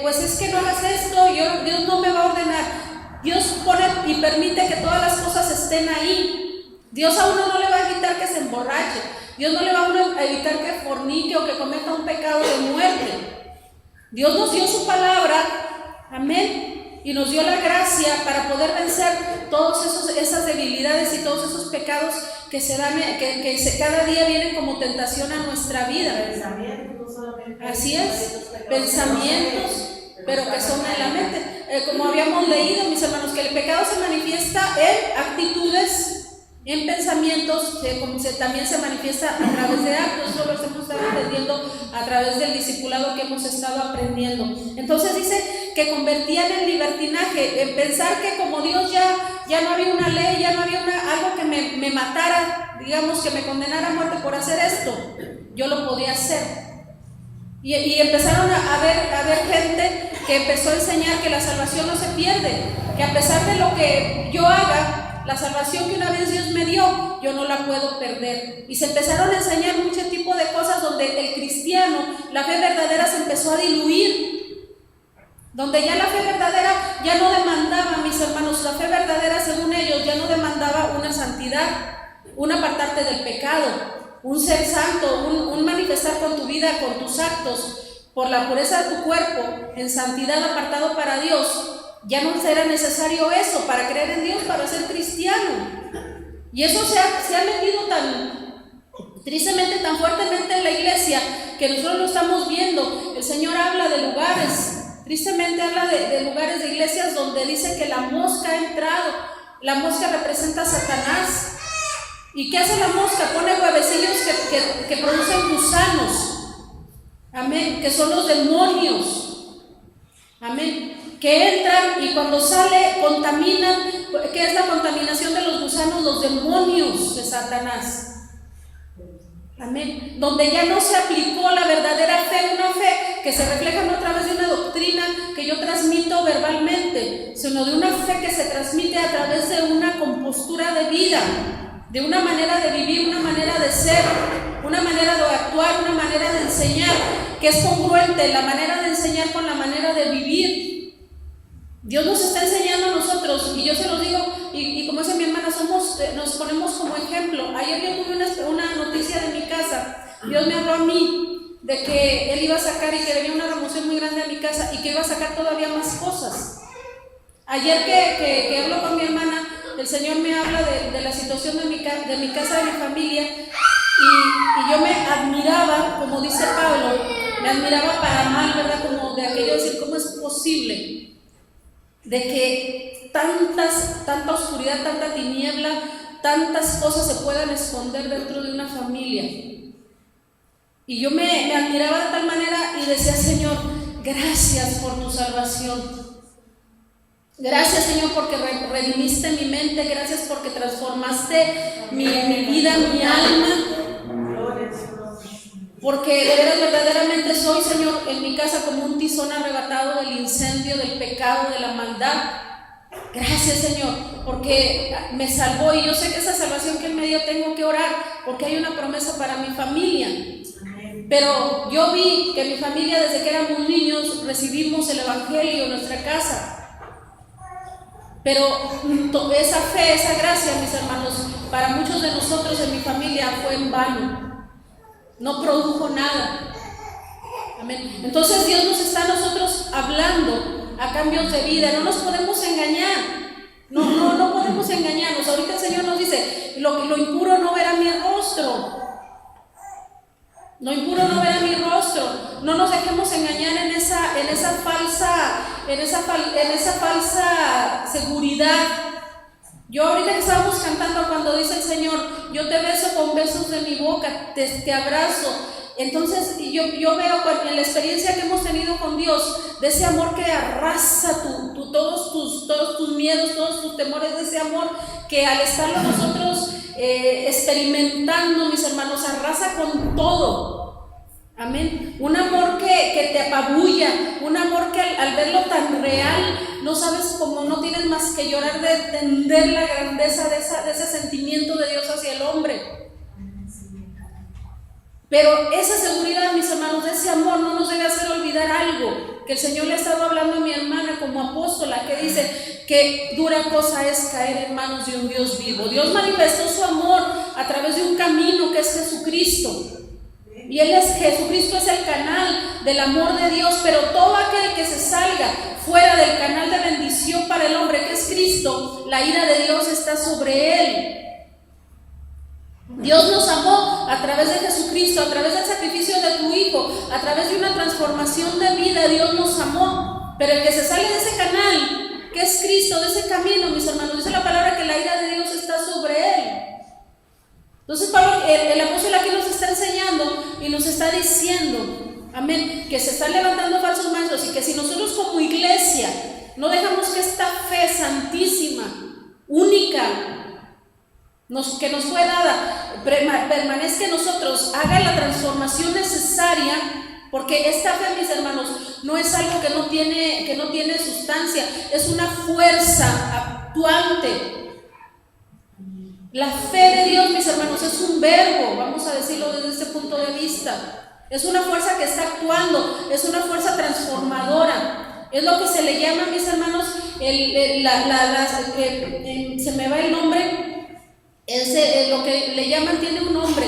pues es que no hagas esto, Dios no me va a ordenar. Dios pone y permite que todas las cosas estén ahí. Dios a uno no le va a evitar que se emborrache. Dios no le va a uno a evitar que fornique o que cometa un pecado de muerte. Dios nos dio su palabra, amén, y nos dio la gracia para poder vencer todas esas debilidades y todos esos pecados que se dan, cada día vienen como tentación a nuestra vida. Así es, pensamientos, pero que son en la mente. Como habíamos leído, mis hermanos, que el pecado se manifiesta en actitudes, en pensamientos, también se manifiesta a través de actos. Eso lo hemos estado entendiendo a través del discipulado que hemos estado aprendiendo. Entonces dice que convertían en libertinaje, en pensar que como Dios ya no había una ley, ya no había algo que me matara, digamos, que me condenara a muerte por hacer esto, yo lo podía hacer. Y empezaron a ver gente que empezó a enseñar que la salvación no se pierde, que a pesar de lo que yo haga, la salvación que una vez Dios me dio, yo no la puedo perder. Y se empezaron a enseñar mucho tipo de cosas donde el cristiano, la fe verdadera se empezó a diluir. Donde ya la fe verdadera ya no demandaba, mis hermanos, la fe verdadera según ellos ya no demandaba una santidad, un apartarte del pecado. un ser santo, un manifestar con tu vida, con tus actos, por la pureza de tu cuerpo, en santidad apartado para Dios, ya no será necesario eso para creer en Dios, para ser cristiano. Y eso se ha metido tristemente, tan fuertemente en la iglesia, que nosotros lo estamos viendo. El Señor habla de lugares, tristemente habla de lugares de iglesias donde dice que la mosca ha entrado. La mosca representa a Satanás. ¿Y qué hace la mosca? Pone huevecillos que producen gusanos. Amén. Que son los demonios. Amén. Que entran y cuando sale contaminan. ¿Qué es la contaminación de los gusanos? Los demonios de Satanás. Amén. Donde ya no se aplicó la verdadera fe, una fe que se refleja no a través de una doctrina que yo transmito verbalmente, sino de una fe que se transmite a través de una compostura de vida, de una manera de vivir, una manera de ser, una manera de actuar, una manera de enseñar, que es congruente la manera de enseñar con la manera de vivir. Dios nos está enseñando a nosotros, y yo se los digo, y como dice mi hermana, nos ponemos como ejemplo. Ayer yo tuve una noticia de mi casa. Dios me habló a mí de que Él iba a sacar y que venía una remoción muy grande a mi casa y que iba a sacar todavía más cosas. Ayer que hablo con mi hermana, el Señor me habla de la situación de mi casa, de mi familia, y yo me admiraba, como dice Pablo, me admiraba para mal, ¿verdad? Como de aquello decir, ¿cómo es posible de que tanta oscuridad, tanta tiniebla, tantas cosas se puedan esconder dentro de una familia? Y yo me admiraba de tal manera y decía, Señor, gracias por tu salvación. Gracias, Señor, porque redimiste mi mente. Gracias porque transformaste mi vida, mi alma. Porque de veras, verdaderamente soy, Señor, en mi casa como un tizón arrebatado del incendio, del pecado, de la maldad. Gracias, Señor, porque me salvó, y yo sé que esa salvación que en medio tengo que orar, porque hay una promesa para mi familia. Pero yo vi que mi familia, desde que éramos niños, recibimos el Evangelio en nuestra casa. Pero esa fe, esa gracia, mis hermanos, para muchos de nosotros en mi familia fue en vano. No produjo nada. Amén. Entonces Dios nos está a nosotros hablando a cambios de vida. No nos podemos engañar. No podemos engañarnos. Ahorita el Señor nos dice, lo impuro no verá mi rostro. Lo impuro no verá mi rostro. No nos dejemos engañar en esa falsa seguridad. Yo ahorita que estábamos cantando, cuando dice el Señor, yo te beso con besos de mi boca, te abrazo. Entonces yo veo en la experiencia que hemos tenido con Dios, de ese amor que arrasa todos tus miedos, todos tus temores, de ese amor que al estarlo nosotros experimentando, mis hermanos, arrasa con todo. Amén. Un amor que te apabulla, un amor que al verlo tan real, no sabes cómo, no tienes más que llorar de entender la grandeza de ese sentimiento de Dios hacia el hombre. Pero esa seguridad, mis hermanos, de ese amor no nos debe hacer olvidar algo que el Señor le ha estado hablando a mi hermana como apóstola, que dice que dura cosa es caer en manos de un Dios vivo. Dios manifestó su amor a través de un camino que es Jesucristo. Y Jesucristo es el canal del amor de Dios, pero todo aquel que se salga fuera del canal de bendición para el hombre, que es Cristo, la ira de Dios está sobre él. Dios nos amó a través de Jesucristo, a través del sacrificio de tu Hijo, a través de una transformación de vida. Dios nos amó, pero el que se sale de ese canal, que es Cristo, de ese camino, mis hermanos, dice la palabra que la ira de Dios está sobre él. Entonces Pablo, el apóstol aquí nos está enseñando y nos está diciendo, amén, que se están levantando falsos maestros, y que si nosotros como iglesia no dejamos que esta fe santísima, única, que nos fue dada, permanezca en nosotros, haga la transformación necesaria, porque esta fe, mis hermanos, no es algo que no tiene sustancia, es una fuerza actuante. La fe de Dios, mis hermanos, es un verbo, vamos a decirlo desde este punto de vista. Es una fuerza que está actuando, es una fuerza transformadora. Es lo que se le llama, mis hermanos, se me va el nombre, lo que le llaman, tiene un nombre.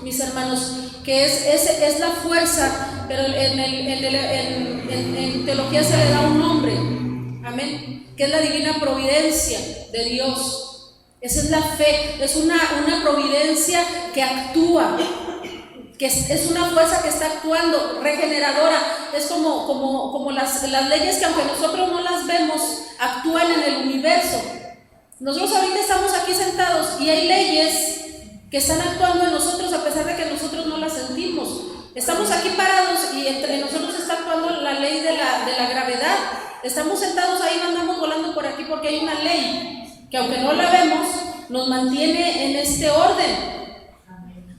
mis hermanos, que es la fuerza, pero en teología se le da un nombre, amén, que es la divina providencia de Dios. Esa es la fe, es una providencia que actúa, que es una fuerza que está actuando, regeneradora. Es como las leyes que, aunque nosotros no las vemos, actúan en el universo. Nosotros ahorita estamos aquí sentados y hay leyes que están actuando en nosotros a pesar de que nosotros no las sentimos. Estamos aquí parados y entre nosotros está actuando la ley de la gravedad. Estamos sentados ahí, no andamos volando por aquí porque hay una ley que, aunque no la vemos, nos mantiene en este orden.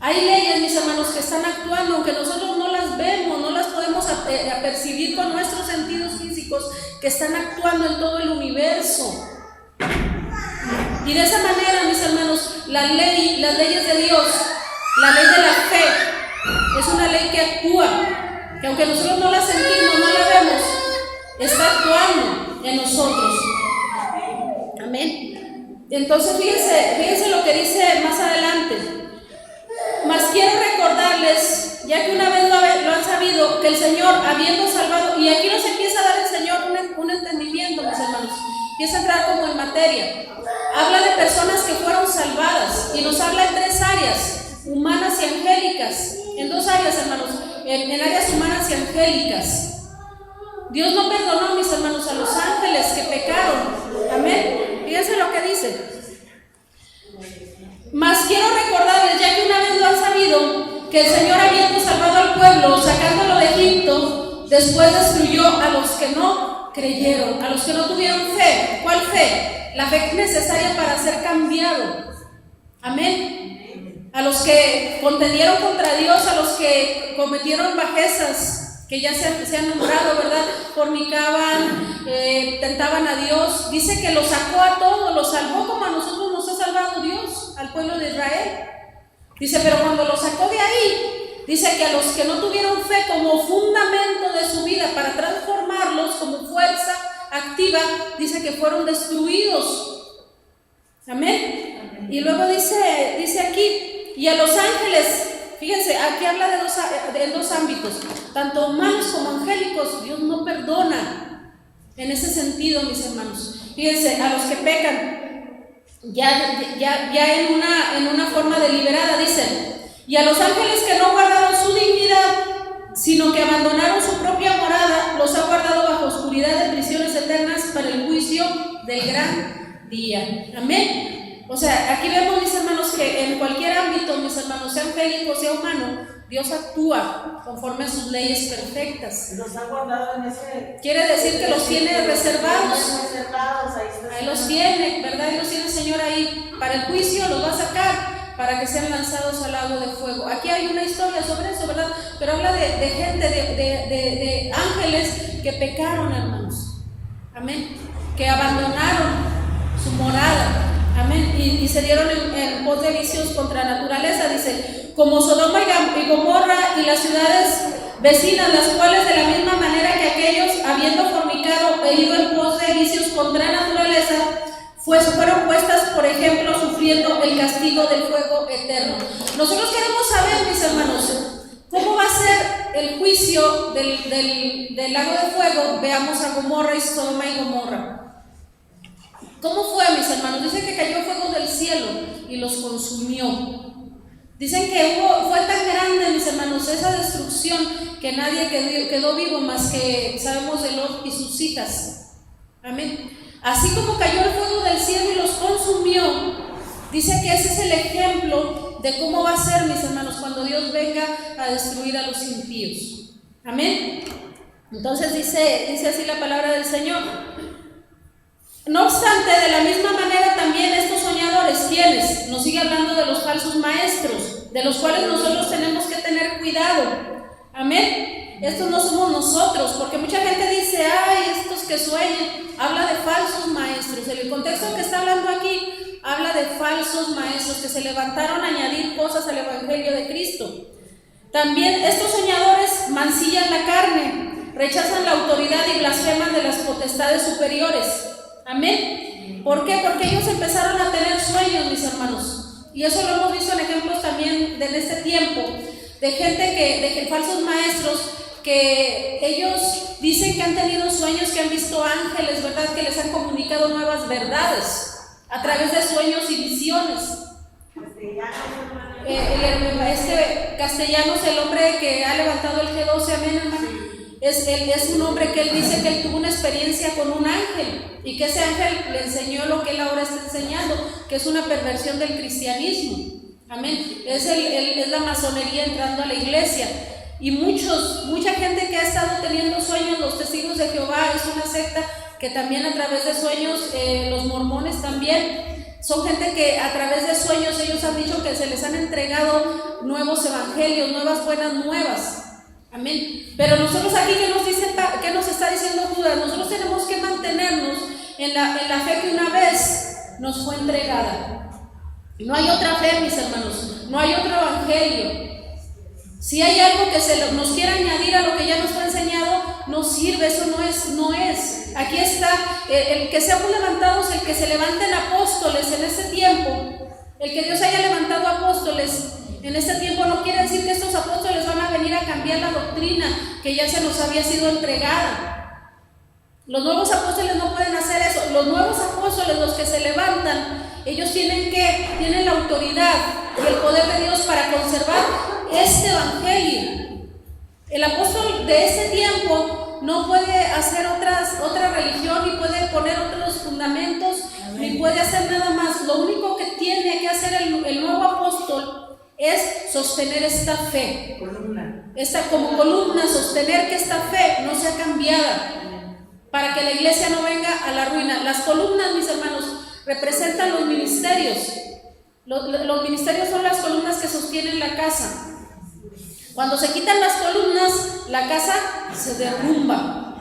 Hay leyes, mis hermanos, que están actuando, aunque nosotros no las vemos, no las podemos percibir con nuestros sentidos físicos, que están actuando en todo el universo. Y de esa manera, mis hermanos, las leyes de Dios, la ley de la fe, es una ley que actúa, que aunque nosotros no la sentimos, no la vemos, está actuando en nosotros. Amén. Entonces, fíjense lo que dice más adelante. Mas quiero recordarles, ya que una vez lo han sabido, que el Señor, habiendo salvado, y aquí nos empieza a dar el Señor un entendimiento, mis hermanos, empieza a entrar como en materia. Habla de personas que fueron salvadas y nos habla en 3 áreas, humanas y angélicas, en 2 áreas, hermanos, en áreas humanas y angélicas. Dios no perdonó, mis hermanos, a los ángeles que pecaron. Amén. Fíjense lo que dice. Mas quiero recordarles, ya que una vez lo han sabido, que el Señor, habiendo salvado al pueblo, sacándolo de Egipto, después destruyó a los que no creyeron, a los que no tuvieron fe. ¿Cuál fe? La fe necesaria para ser cambiado. Amén. A los que contendieron contra Dios, a los que cometieron bajezas, que ya se han nombrado, ¿verdad? Fornicaban, tentaban a Dios. Dice que los sacó a todos, los salvó como a nosotros nos ha salvado Dios, al pueblo de Israel. Dice, pero cuando los sacó de ahí, dice que a los que no tuvieron fe como fundamento de su vida para transformarlos como fuerza activa, dice que fueron destruidos. Amén. Y luego dice aquí, y a los ángeles, fíjense, aquí habla de 2 ámbitos, tanto humanos como angélicos. Dios no perdona en ese sentido, mis hermanos. Fíjense, a los que pecan, ya en una forma deliberada, dicen, y a los ángeles que no guardaron su dignidad, sino que abandonaron su propia morada, los ha guardado bajo oscuridad de prisiones eternas para el juicio del gran día. Amén. O sea, aquí vemos, mis hermanos, que en cualquier ámbito, mis hermanos, sea angélico, sea humano, Dios actúa conforme a sus leyes perfectas. Los ha guardado en ese... Quiere decir que los tiene reservados. Ahí los tiene, ¿verdad? Ahí los tiene el Señor ahí. Para el juicio los va a sacar, para que sean lanzados al lago de fuego. Aquí hay una historia sobre eso, ¿verdad? Pero habla de gente, de ángeles que pecaron, hermanos. Amén. Que abandonaron su morada. Amén. Y se dieron en pos de vicios contra naturaleza. Dice, como Sodoma y Gomorra y las ciudades vecinas, las cuales de la misma manera que aquellos, habiendo fornicado e ido en pos de vicios contra naturaleza, fueron puestas, por ejemplo, sufriendo el castigo del fuego eterno. Nosotros queremos saber, mis hermanos, cómo va a ser el juicio del lago de fuego. Veamos a Gomorra y Sodoma y Gomorra. ¿Cómo fue, mis hermanos? Dice que cayó fuego del cielo y los consumió. Dicen que fue tan grande, mis hermanos, esa destrucción, que nadie quedó vivo más que, sabemos, de Lot y sus hijas. Amén. Así como cayó el fuego del cielo y los consumió, dice que ese es el ejemplo de cómo va a ser, mis hermanos, cuando Dios venga a destruir a los impíos. Amén. Entonces dice así la palabra del Señor. No obstante, de la misma manera también estos soñadores, ¿quiénes? Nos sigue hablando de los falsos maestros, de los cuales nosotros tenemos que tener cuidado. Amén. Estos no somos nosotros, porque mucha gente dice, ay, estos que sueñan. Habla de falsos maestros. En el contexto que está hablando aquí, habla de falsos maestros que se levantaron a añadir cosas al Evangelio de Cristo. También estos soñadores mancillan la carne, rechazan la autoridad y blasfeman de las potestades superiores. Amén. ¿Por qué? Porque ellos empezaron a tener sueños, mis hermanos, Y eso lo hemos visto en ejemplos también de este tiempo, de gente de falsos maestros, que ellos dicen que han tenido sueños, que han visto ángeles, ¿verdad? Que les han comunicado nuevas verdades a través de sueños y visiones. Castellanos, el hombre que ha levantado el G12, amén, hermano, es un hombre que él dice que él tuvo una experiencia con un ángel y que ese ángel le enseñó lo que él ahora está enseñando, que es una perversión del cristianismo, amén. Es la masonería entrando a la iglesia. Y mucha gente que ha estado teniendo sueños, los testigos de Jehová es una secta que también a través de sueños, los mormones también, son gente que a través de sueños ellos han dicho que se les han entregado nuevos evangelios, nuevas buenas nuevas, amén. Pero nosotros aquí, ¿qué nos está diciendo Judas? Nosotros tenemos que mantenernos en la fe que una vez nos fue entregada. No hay otra fe, mis hermanos, no hay otro evangelio. Si hay algo que nos quiera añadir a lo que ya nos fue enseñado, no sirve, eso no es. Aquí está, el que seamos levantados, el que se levanten apóstoles en este tiempo, el que Dios haya levantado apóstoles en este tiempo no quiere decir que estos apóstoles van a venir a cambiar la doctrina que ya se nos había sido entregada. Los nuevos apóstoles no pueden hacer eso. Los nuevos apóstoles, los que se levantan, ellos tienen la autoridad y el poder de Dios para conservar este evangelio. El apóstol de este tiempo no puede hacer otra religión, ni puede poner otros fundamentos, ni puede hacer nada más. Lo único que tiene que hacer el nuevo apóstol es sostener esta fe, como columna, sostener que esta fe no sea cambiada, para que la iglesia no venga a la ruina. Las columnas, mis hermanos, representan los ministerios. Los ministerios son las columnas que sostienen la casa. Cuando se quitan las columnas, la casa se derrumba.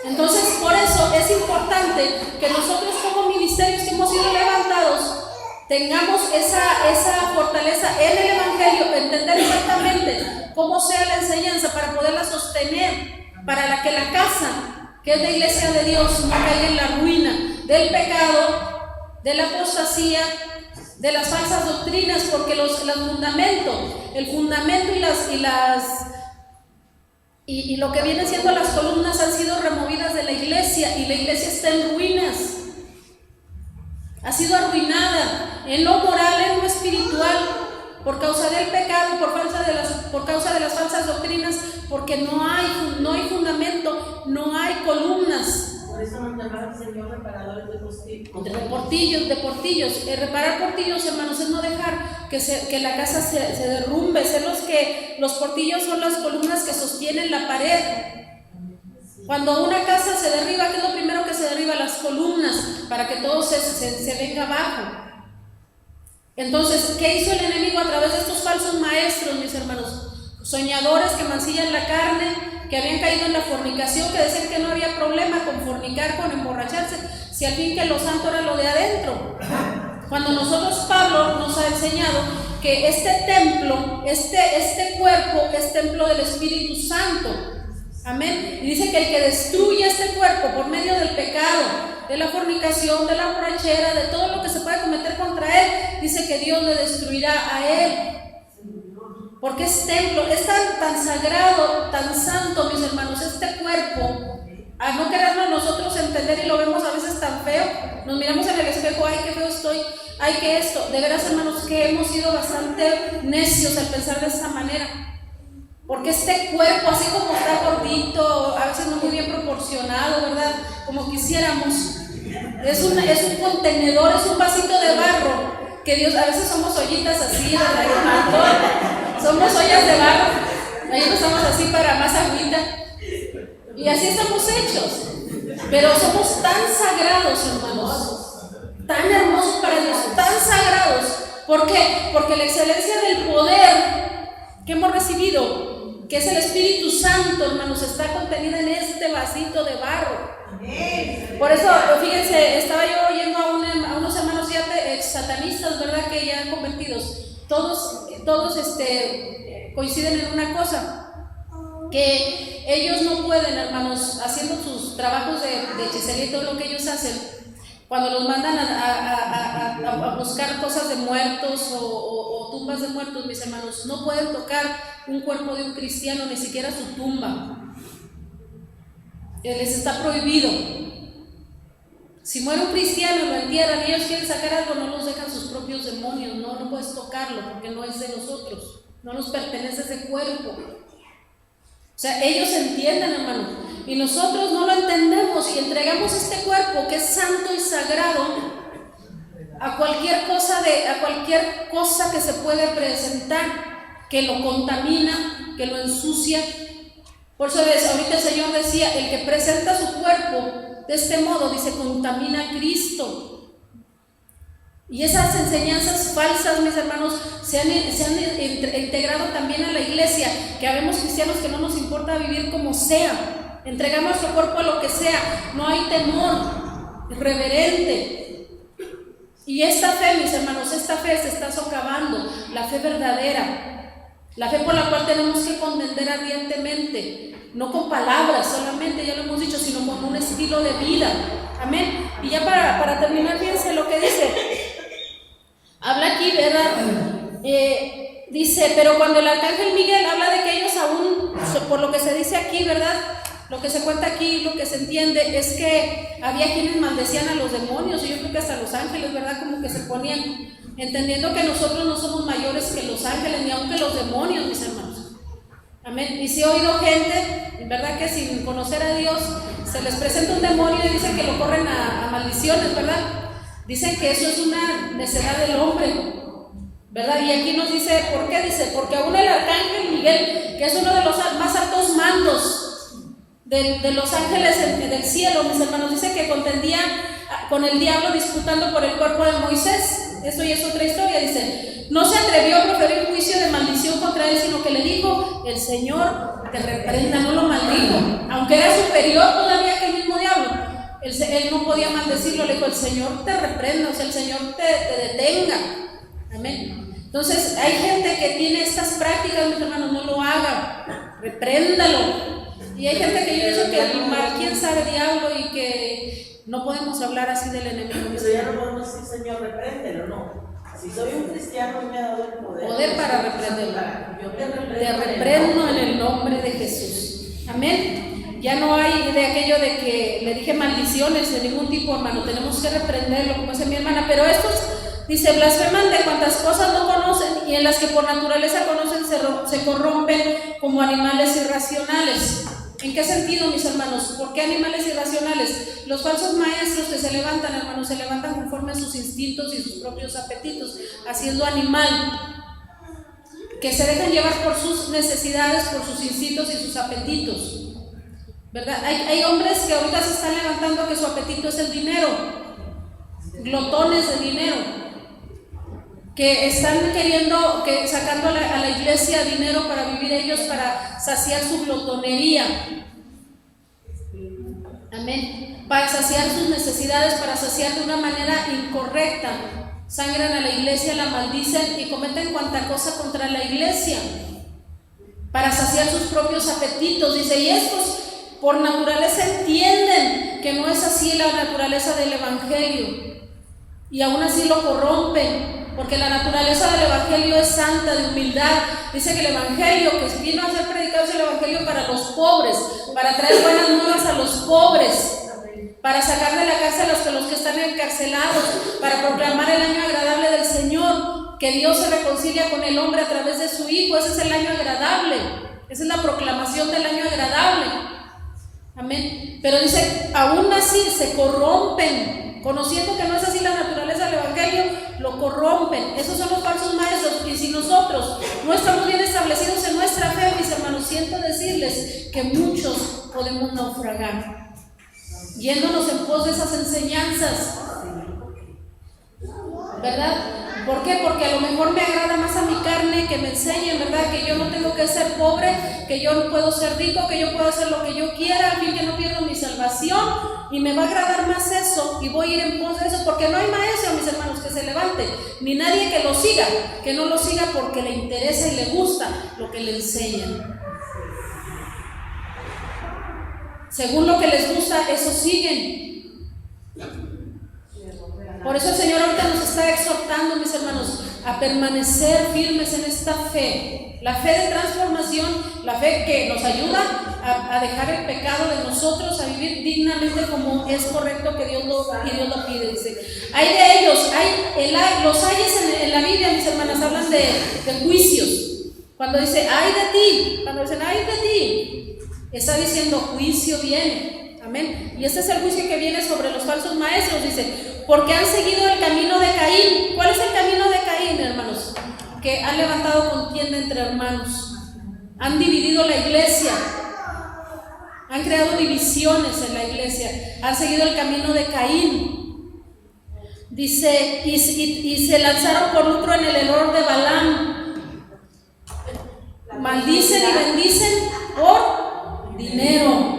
Entonces, por eso es importante que nosotros como ministerios que hemos sido levantados tengamos esa fortaleza en el evangelio, entender exactamente cómo sea la enseñanza para poderla sostener, para que la casa, que es la iglesia de Dios, no caiga en la ruina del pecado, de la apostasía, de las falsas doctrinas, porque el fundamento y lo que vienen siendo las columnas han sido removidas de la iglesia, y la iglesia está en ruinas, ha sido arruinada en lo moral, en lo espiritual, por causa del pecado, por causa de las falsas doctrinas, porque no hay fundamento, no hay columnas. Por eso nos llamaron Señor reparadores de portillos. Reparar portillos, hermanos, es no dejar que la casa se derrumbe, ser los portillos son las columnas que sostienen la pared. Cuando una casa se derriba, ¿qué es lo primero que se derriba? Las columnas, para que todo se venga abajo. Entonces, ¿qué hizo el enemigo a través de estos falsos maestros, mis hermanos? Soñadores que mancillan la carne, que habían caído en la fornicación, que decían que no había problema con fornicar, con emborracharse, si al fin que lo santo era lo de adentro. Cuando Pablo nos ha enseñado que este templo, este cuerpo es templo del Espíritu Santo, amén. Y dice que el que destruye este cuerpo por medio del pecado, de la fornicación, de la borrachera, de todo lo que se puede cometer contra él, dice que Dios le destruirá a él. Porque es templo, es tan sagrado, tan santo, mis hermanos, este cuerpo. A no querernos nosotros entender, y lo vemos a veces tan feo, nos miramos en el espejo, ay, qué feo estoy, ay, qué esto. De veras, hermanos, que hemos sido bastante necios al pensar de esta manera. Porque este cuerpo, así como está gordito, a veces no muy bien proporcionado, ¿verdad? Como quisiéramos, es un contenedor, es un vasito de barro, que Dios, a veces somos ollitas así, ¿verdad? Somos ollas de barro, ahí no estamos así para más agüita, y así estamos hechos, pero somos tan sagrados, hermanos, tan hermosos para Dios, tan sagrados. ¿Por qué? Porque la excelencia del poder que hemos recibido, que es el Espíritu Santo, hermanos, está contenida en este vasito de barro. Por eso, fíjense, estaba yo oyendo a unos hermanos ya satanistas, ¿verdad?, que ya convertidos. Todos coinciden en una cosa, que ellos no pueden, hermanos, haciendo sus trabajos de hechicería y todo lo que ellos hacen, Cuando los mandan a buscar cosas de muertos o tumbas de muertos, mis hermanos, no pueden tocar un cuerpo de un cristiano, ni siquiera su tumba. Les está prohibido. Si muere un cristiano y lo entierran y ellos quieren sacar algo, no los dejan sus propios demonios, no puedes tocarlo porque no es de nosotros, no nos pertenece ese cuerpo. O sea, ellos entienden, hermano, y nosotros no lo entendemos y entregamos este cuerpo que es santo y sagrado a cualquier cosa que se puede presentar, que lo contamina, que lo ensucia. Por eso ahorita el Señor decía, el que presenta su cuerpo de este modo, dice, contamina a Cristo. Y esas enseñanzas falsas, mis hermanos, se han integrado también a la iglesia, que habemos cristianos que no nos importa vivir como sea, entregamos nuestro cuerpo a lo que sea, no hay temor, es reverente. Y esta fe, mis hermanos, esta fe se está socavando, la fe verdadera, la fe por la cual tenemos que contender ardientemente, no con palabras solamente, ya lo hemos dicho, sino con un estilo de vida. Amén. Y ya para terminar, fíjense lo que dice. Habla aquí, ¿verdad? Dice, pero cuando el arcángel Miguel habla de que ellos aún, por lo que se dice aquí, ¿verdad? Lo que se cuenta aquí, lo que se entiende, es que había quienes maldecían a los demonios, y yo creo que hasta los ángeles, ¿verdad? Como que se ponían, entendiendo que nosotros no somos mayores que los ángeles, ni aun que los demonios, mis hermanos. Amén. Y si he oído gente, en verdad que sin conocer a Dios, se les presenta un demonio y dicen que lo corren a maldiciones, ¿verdad? Dicen que eso es una necedad del hombre, ¿verdad? Y aquí nos dice, ¿por qué? Dice, porque aún el arcángel Miguel, que es uno de los más altos mandos de los ángeles del cielo, mis hermanos, dice que contendía con el diablo disputando por el cuerpo de Moisés. Esto ya es otra historia, dice, no se atrevió a proferir juicio de maldición contra él, sino que le dijo, el Señor te reprenda, no lo maldijo, aunque era superior todavía que el mismo diablo, él no podía maldecirlo, le dijo, el Señor te reprenda, o sea, el Señor te detenga. Amén. Entonces, hay gente que tiene estas prácticas, mis hermanos, no lo haga, repréndalo. Y hay gente que yo digo que el mal, quién sabe, diablo, y que no podemos hablar así del enemigo. Pero ya no podemos decir, Señor, repréndelo, no. Si soy un cristiano, me ha dado el poder. Poder para reprenderlo. Yo te reprendo en el nombre de Jesús. Amén. Ya no hay de aquello de que le dije maldiciones de ningún tipo, hermano. Tenemos que reprenderlo, como dice mi hermana. Pero estos, dice, blasfeman de cuantas cosas no conocen y en las que por naturaleza conocen se corrompen como animales irracionales. ¿En qué sentido, mis hermanos? ¿Por qué animales irracionales? Los falsos maestros que se levantan, hermanos, se levantan conforme a sus instintos y sus propios apetitos, haciendo animal, que se dejan llevar por sus necesidades, por sus instintos y sus apetitos, ¿verdad? Hay hombres que ahorita se están levantando que su apetito es el dinero, glotones de dinero, que están sacando a la iglesia dinero para vivir ellos, para saciar su glotonería. Amén. Para saciar sus necesidades, para saciar de una manera incorrecta. Sangran a la iglesia, la maldicen y cometen cuanta cosa contra la iglesia, para saciar sus propios apetitos. Dice, y estos por naturaleza entienden que no es así la naturaleza del evangelio, y aún así lo corrompen. Porque la naturaleza del evangelio es santa, de humildad. Dice que el evangelio que vino a ser predicado es el evangelio para los pobres, para traer buenas nuevas a los pobres, para sacar de la cárcel a los que están encarcelados, para proclamar el año agradable del Señor, que Dios se reconcilia con el hombre a través de su Hijo. Ese es el año agradable, esa es la proclamación del año agradable. Amén. Pero dice, aún así se corrompen, conociendo que no es así la naturaleza del evangelio, lo corrompen. Esos son los falsos maestros. Y si nosotros no estamos bien establecidos en nuestra fe, mis hermanos, siento decirles que muchos podemos naufragar, yéndonos en pos de esas enseñanzas, ¿verdad? ¿Por qué? Porque a lo mejor me agrada más a mi carne que me enseñen, ¿verdad? Que yo no tengo que ser pobre, que yo no puedo ser rico, que yo puedo hacer lo que yo quiera, al fin que no pierdo mi salvación, y me va a agradar más eso, y voy a ir en pos de eso, porque no hay maestro, mis hermanos, que se levante, ni nadie que lo siga, que no lo siga porque le interesa y le gusta lo que le enseñan. Según lo que les gusta, eso siguen. Por eso el Señor ahorita nos está exhortando, mis hermanos, a permanecer firmes en esta fe. La fe de transformación, la fe que nos ayuda a dejar el pecado de nosotros, a vivir dignamente como es correcto que Dios lo pide. Dice, hay de ellos, los ayes en la Biblia, mis hermanas, hablan de juicios. Cuando dice, ay de ti, cuando dicen, ay de ti, está diciendo, juicio viene. Amén. Y este es el juicio que viene sobre los falsos maestros, dice, porque han seguido el camino de Caín. ¿Cuál es el camino de Caín, hermanos? Que han levantado contienda entre hermanos, han dividido la iglesia, han creado divisiones en la iglesia, han seguido el camino de Caín. Dice, y se lanzaron por lucro en el error de Balaam. Maldicen y bendicen por dinero.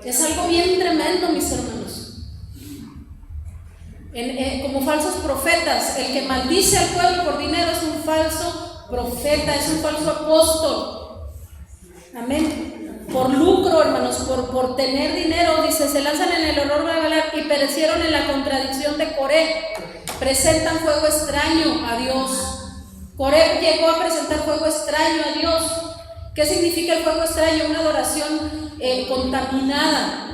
Es algo bien tremendo, mis hermanos. Como falsos profetas, el que maldice al pueblo por dinero es un falso profeta, es un falso apóstol. Amén. Por lucro, hermanos, por tener dinero, dice, se lanzan en el error de Balaam y perecieron en la contradicción de Coré. Presentan fuego extraño a Dios. Coré llegó a presentar fuego extraño a Dios. ¿Qué significa el fuego extraño? Una adoración contaminada.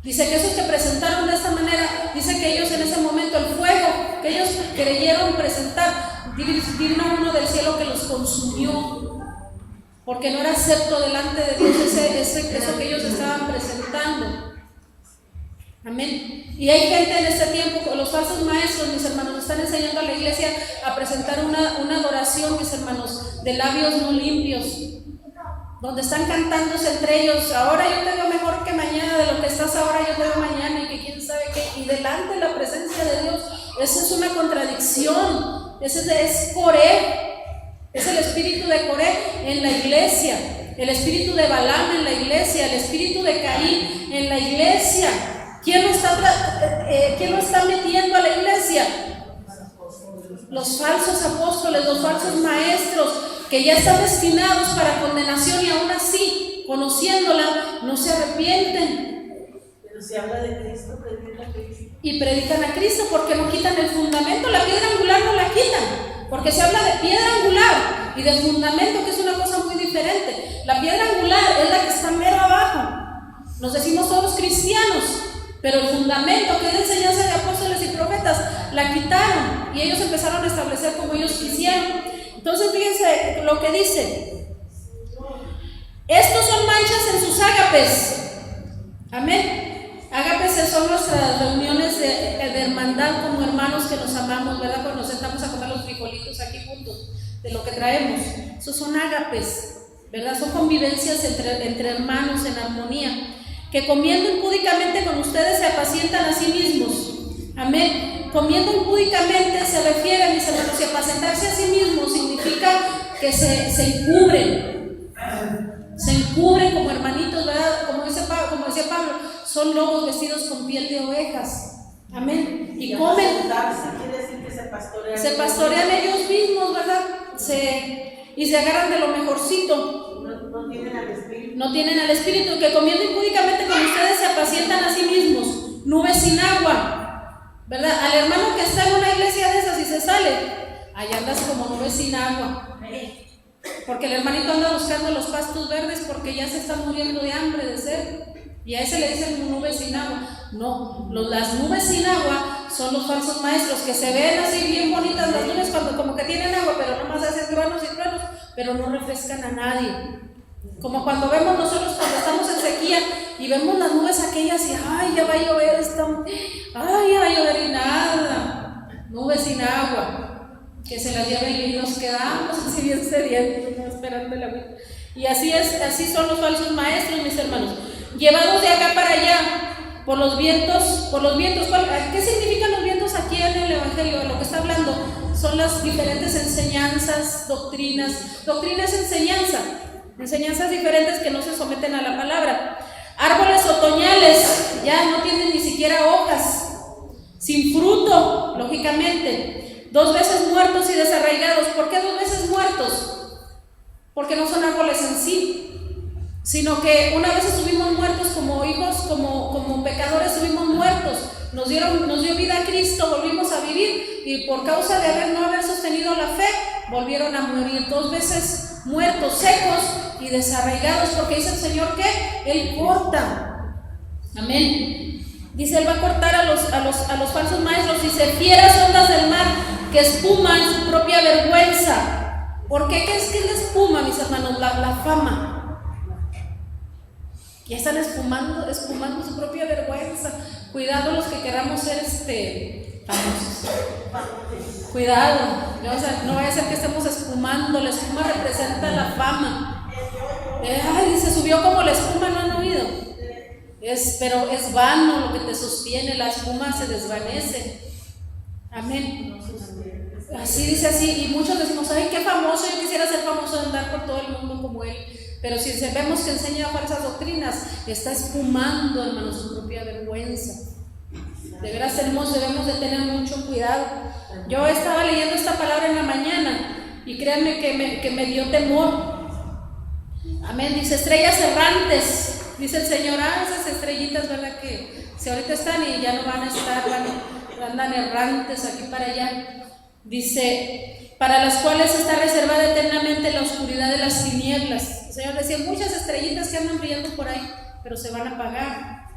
Dice que esos que presentaron de esta manera, dice que ellos en ese momento, el fuego que ellos creyeron presentar, vino uno del cielo que los consumió, porque no era acepto delante de Dios eso que ellos estaban presentando. Amén. Y hay gente en este tiempo, los falsos maestros, mis hermanos, están enseñando a la iglesia a presentar una adoración, mis hermanos, de labios no limpios, donde están cantándose entre ellos, ahora yo te veo mejor que mañana, de lo que estás ahora yo te veo mañana, y que quién sabe qué, y delante de la presencia de Dios. Esa es una contradicción, ese es Coré, es el espíritu de Coré en la iglesia, el espíritu de Balaam en la iglesia, el espíritu de Caín en la iglesia. ¿Quién lo está metiendo a la iglesia? Los falsos apóstoles, los falsos maestros, que ya están destinados para condenación y aún así, conociéndola, no se arrepienten. Pero se habla de Cristo, predican a Cristo. Y predican a Cristo porque no quitan el fundamento, la piedra angular no la quitan, porque se habla de piedra angular y de fundamento, que es una cosa muy diferente. La piedra angular es la que está mero abajo. Nos decimos todos cristianos, pero el fundamento, que es la enseñanza de apóstoles y profetas, la quitaron y ellos empezaron a establecer como ellos quisieron. Entonces fíjense lo que dice: estos son manchas en sus ágapes. Amén. Ágapes son nuestras reuniones de hermandad como hermanos que nos amamos, ¿verdad? Cuando nos sentamos a comer los frijolitos aquí juntos, de lo que traemos. Esos son ágapes, ¿verdad? Son convivencias entre hermanos en armonía, que comiendo impúdicamente con ustedes se apacientan a sí mismos. Amén. Comiendo impúdicamente se refiere, mis hermanos, y apacentarse a sí mismos significa que se encubren. Se encubren como hermanitos, ¿verdad? Como decía Pablo, son lobos vestidos con piel de ovejas. Amén. Y comen. Quiere decir que se pastorean ellos mismos, ¿verdad? Y se agarran de lo mejorcito. No tienen al Espíritu. No tienen al Espíritu, que comiendo impúdicamente con ustedes se apacientan a sí mismos. Nubes sin agua, ¿verdad? Al hermano que está en una iglesia de esas y se sale, allá andas como nubes sin agua. Porque el hermanito anda buscando los pastos verdes porque ya se está muriendo de hambre, de sed. Y a ese le dicen nubes sin agua. No, las nubes sin agua son los falsos maestros, que se ven así bien bonitas las nubes cuando como que tienen agua, pero nomás hacen truenos y truenos, pero no refrescan a nadie. Como cuando vemos nosotros cuando estamos en sequía y vemos las nubes aquellas y ay, ya va a llover esto, ay, ya va a llover y nada, nubes sin agua, que se las lleven y nos quedamos así bien sedientos, ¿no? Esperando el agua. Y así son los falsos maestros, mis hermanos, llevados de acá para allá por los vientos. ¿Qué significan los vientos aquí en el Evangelio? De lo que está hablando son las diferentes enseñanzas, doctrinas enseñanzas diferentes que no se someten a la palabra. Árboles otoñales, ya no tienen ni siquiera hojas, sin fruto, lógicamente, 2 veces muertos y desarraigados. ¿Por qué 2 veces muertos? Porque no son árboles en sí, sino que una vez estuvimos muertos como hijos, como pecadores, estuvimos nos dio vida a Cristo, volvimos a vivir, y por causa de no haber sostenido la fe, volvieron a morir 2 veces muertos, secos y desarraigados, porque dice el Señor que Él corta. Amén. Dice, Él va a cortar a los falsos maestros. Dice, fieras ondas del mar que espuman su propia vergüenza. ¿Por qué? ¿Qué es la espuma, mis hermanos? La fama. Ya están espumando su propia vergüenza. Cuidado los que queramos ser famosos. Cuidado, no vaya a ser que estemos espumando. La espuma representa la fama. Ay, se subió como la espuma, ¿no han oído? Pero es vano lo que te sostiene, la espuma se desvanece. Amén. Así dice así, y muchos decimos, ay, qué famoso, yo quisiera ser famoso, andar por todo el mundo como él. Pero si vemos que enseña falsas doctrinas, está espumando, hermanos, su propia vergüenza. De veras debemos de tener mucho cuidado. Yo estaba leyendo esta palabra en la mañana y créanme que me dio temor. Amén. Dice, estrellas errantes. Dice el Señor, esas estrellitas, ¿verdad? Que si ahorita están y ya no van a estar, andan errantes aquí para allá. Dice, para las cuales está reservada eternamente la oscuridad de las tinieblas. El Señor decía, muchas estrellitas que andan brillando por ahí, pero se van a apagar.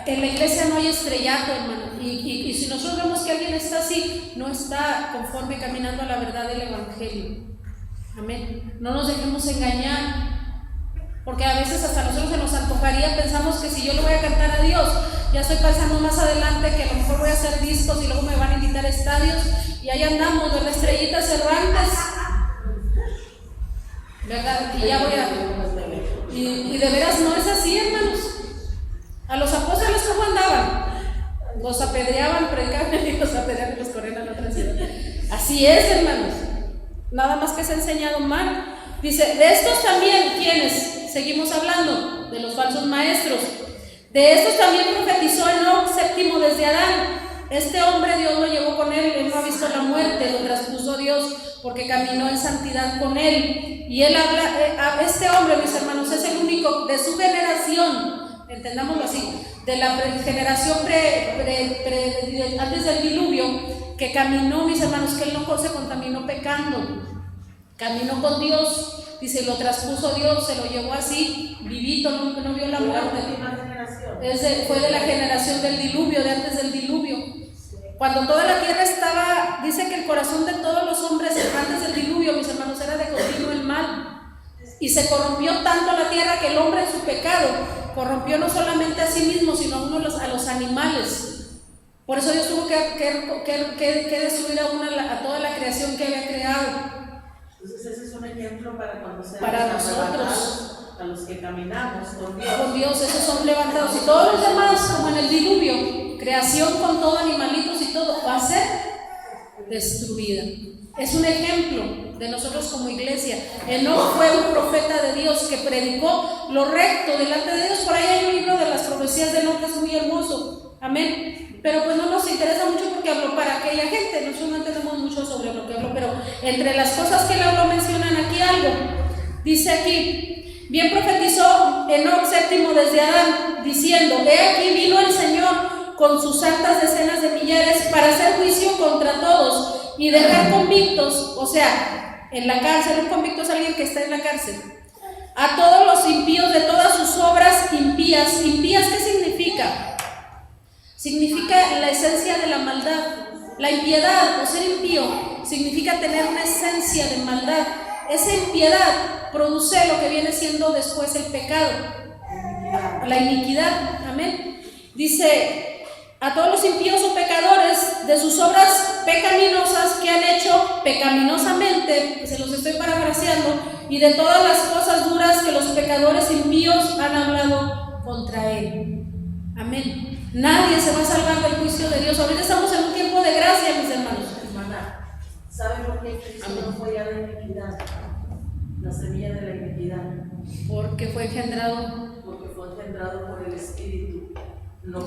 En la iglesia no hay estrellato, hermano, y si nosotros vemos que alguien está así, no está conforme caminando a la verdad del Evangelio. Amén. No nos dejemos engañar, porque a veces hasta a nosotros se nos antojaría, pensamos que si yo le voy a cantar a Dios, ya estoy pensando más adelante que a lo mejor voy a hacer discos y luego me van a invitar a estadios, y ahí andamos, ¿verdad? Estrellitas errantes, ¿verdad? Y ya voy a... Y de veras no es así, hermanos. A los apóstoles, ¿cómo andaban? Los apedreaban, predicaban y los apedreaban y los corrían a la otra ciudad. Así es, hermanos. Nada más que se ha enseñado mal. Dice, de estos también, ¿quiénes? Seguimos hablando de los falsos maestros. De estos también profetizó Enoc, séptimo desde Adán. Este hombre Dios lo llevó con él no ha visto la muerte, lo traspuso Dios porque caminó en santidad con él. Y él habla, este hombre, mis hermanos, es el único de su generación, entendámoslo así, de la generación antes del diluvio, que caminó, mis hermanos, que él no se contaminó pecando, caminó con Dios. Dice, lo traspuso Dios, se lo llevó así, vivito, no vio la muerte. Fue de la generación del diluvio, de antes del diluvio. Cuando toda la tierra estaba, dice que el corazón de todos los hombres antes del diluvio, mis hermanos, era de continuo el mal. Y se corrompió tanto la tierra que el hombre en su pecado corrompió no solamente a sí mismo, sino a los animales. Por eso Dios tuvo que destruir a toda la creación que había creado. Entonces ese es un ejemplo para cuando seamos para nosotros, a los que caminamos con Dios. Con Dios, esos son levantados. Y todos los demás, como en el diluvio, creación con todo, animalitos y todo, va a ser destruida. Es un ejemplo de nosotros como iglesia. Enoc fue un profeta de Dios que predicó lo recto delante de Dios. Por ahí hay un libro de las profecías de Enoc que es muy hermoso. Amén. Pero pues no nos interesa mucho porque habló para aquella gente. Nosotros no entendemos mucho sobre lo que habló, pero entre las cosas que él habló mencionan aquí algo. Dice aquí, bien profetizó Enoc séptimo desde Adán, diciendo, he aquí vino el Señor con sus santas decenas de millares para hacer juicio contra todos y dejar convictos, o sea, en la cárcel. Un convicto es alguien que está en la cárcel. A todos los impíos de todas sus obras impías. ¿Impías qué significa? Significa la esencia de la maldad. La impiedad o ser impío significa tener una esencia de maldad. Esa impiedad produce lo que viene siendo después el pecado, la iniquidad. Amén. Dice, a todos los impíos o pecadores de sus obras pecaminosas que han hecho pecaminosamente, se los estoy parafraseando, y de todas las cosas duras que los pecadores impíos han hablado contra él. Amén. Nadie se va a salvar del juicio de Dios. Ahorita estamos en un tiempo de gracia, mis hermanos. Hermana, ¿saben por qué Cristo no fue ya de iniquidad? La semilla de la iniquidad. Porque fue engendrado. Porque fue engendrado por el Espíritu, no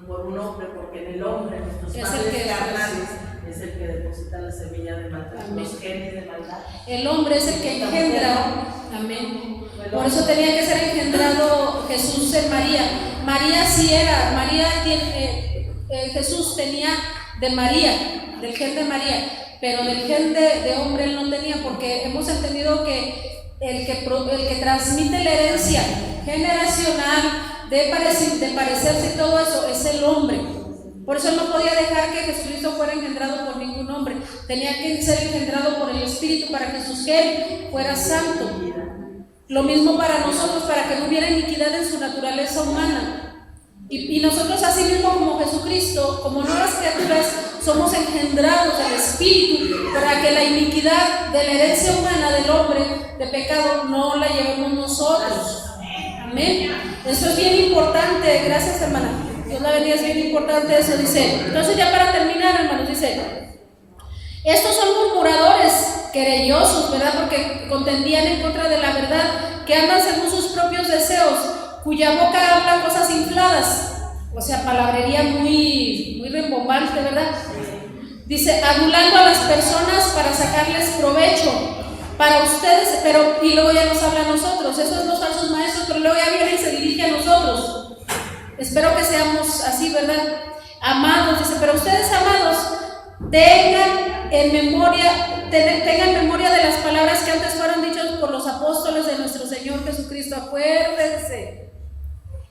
por un hombre, porque en el hombre, nuestros padres carnales, es el que deposita la semilla de maldad, los genes de maldad. El hombre es el que engendra. Amén. Por eso tenía que ser engendrado Jesús en María. María María sí era, Jesús tenía de María, del gen de María, pero del gen de hombre él no tenía, porque hemos entendido que el que transmite la herencia generacional de parecerse y todo eso es el hombre. Por eso él no podía dejar que Jesucristo fuera engendrado por ningún hombre, tenía que ser engendrado por el Espíritu para que su gen fuera santo. Lo mismo para nosotros, para que no hubiera iniquidad en su naturaleza humana. Y nosotros así mismo como Jesucristo, como nuevas criaturas, somos engendrados del Espíritu para que la iniquidad de la herencia humana del hombre de pecado no la llevemos nosotros. Amén. Eso es bien importante. Gracias, hermana. Dios la bendiga, es bien importante eso. Dice, entonces ya para terminar, hermanos, dice, estos son murmuradores, querellosos, ¿verdad? Porque contendían en contra de la verdad, que andan según sus propios deseos, cuya boca habla cosas infladas, o sea, palabrería muy rembombante, ¿verdad? Dice, adulando a las personas para sacarles provecho. Para ustedes, y luego ya nos habla a nosotros, esos son los falsos maestros, pero luego ya viene y se dirige a nosotros. Espero que seamos así, ¿verdad? Amados, dice, pero ustedes, amados, tengan en memoria de las palabras que antes fueron dichas por los apóstoles de nuestro Señor Jesucristo. Acuérdense,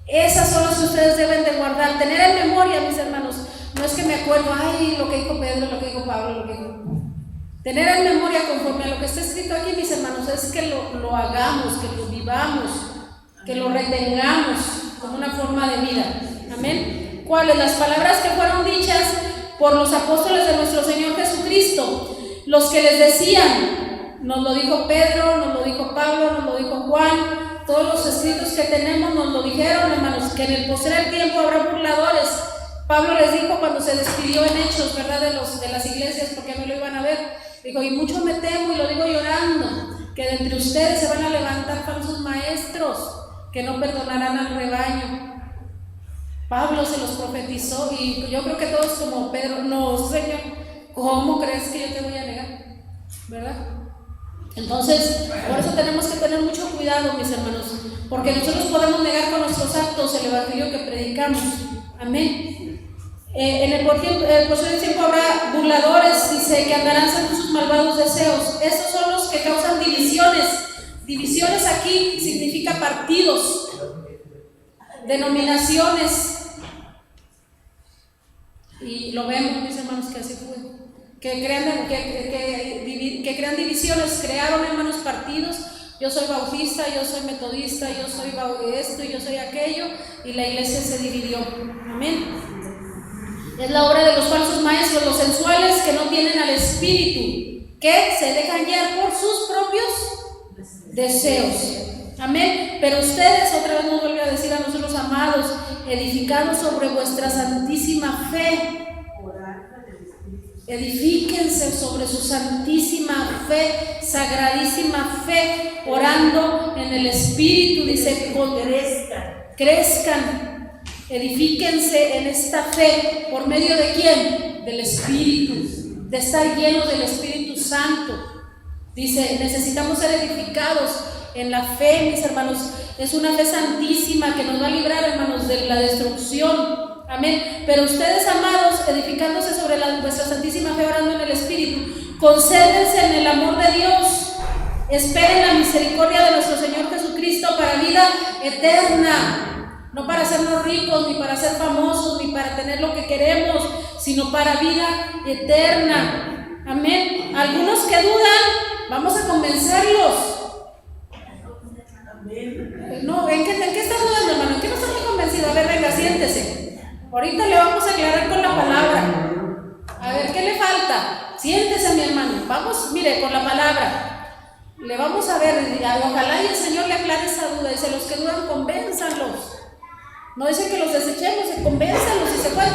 esas son las que ustedes deben de guardar, tener en memoria, mis hermanos. No es que me acuerdo, lo que dijo Pedro, lo que dijo Pablo, lo que dijo. Tener en memoria conforme a lo que está escrito aquí, mis hermanos, es que lo hagamos, que lo vivamos, que lo retengamos como una forma de vida. Amén. ¿Cuáles? Las palabras que fueron dichas por los apóstoles de nuestro Señor Jesucristo, los que les decían, nos lo dijo Pedro, nos lo dijo Pablo, nos lo dijo Juan, todos los escritos que tenemos nos lo dijeron, hermanos, que en el postrer tiempo habrá burladores. Pablo les dijo cuando se despidió en Hechos, ¿verdad? De las iglesias, porque no lo iban a ver. Dijo, y mucho me temo, y lo digo llorando, que de entre ustedes se van a levantar falsos maestros, que no perdonarán al rebaño. Pablo se los profetizó, y yo creo que todos como Pedro, no, Señor, ¿cómo crees que yo te voy a negar? ¿Verdad? Entonces, por eso tenemos que tener mucho cuidado, mis hermanos, porque nosotros podemos negar con nuestros actos el evangelio que predicamos. Amén. En el posterior tiempo habrá burladores, dice, que andarán según sus malvados deseos. Estos son los que causan divisiones. Divisiones aquí significa partidos, denominaciones. Y lo vemos, mis hermanos, que así fue. Que crean divisiones, crearon, hermanos, partidos. Yo soy bautista, yo soy metodista, yo soy esto y yo soy aquello, y la iglesia se dividió. Amén. Es la obra de los falsos maestros, los sensuales que no tienen al Espíritu, que se dejan guiar por sus propios deseos. Amén. Pero ustedes, otra vez nos vuelve a decir a nosotros, amados, edificados sobre vuestra santísima fe. Edifíquense sobre su santísima fe, sagradísima fe, orando en el Espíritu, dice, crezcan. Edifíquense en esta fe, ¿por medio de quién? Del Espíritu, de estar llenos del Espíritu Santo. Dice, necesitamos ser edificados en la fe, mis hermanos. Es una fe santísima que nos va a librar, hermanos, de la destrucción. Amén. Pero ustedes, amados, edificándose sobre vuestra santísima fe, orando en el Espíritu, concédense en el amor de Dios. Esperen la misericordia de nuestro Señor Jesucristo para vida eterna. No para hacernos ricos, ni para ser famosos, ni para tener lo que queremos, sino para vida eterna. Amén. Algunos que dudan, vamos a convencerlos. No, ¿en qué estás dudando, hermano? ¿En qué no estás muy convencido? A ver, venga, siéntese. Ahorita le vamos a aclarar con la palabra. A ver, ¿qué le falta? Siéntese, mi hermano. Vamos, mire, con la palabra. Le vamos a ver, ojalá y el Señor le aclare esa duda. Dice, los que dudan, convénzanlos. No dice que los desechemos, convénzalos si se puede.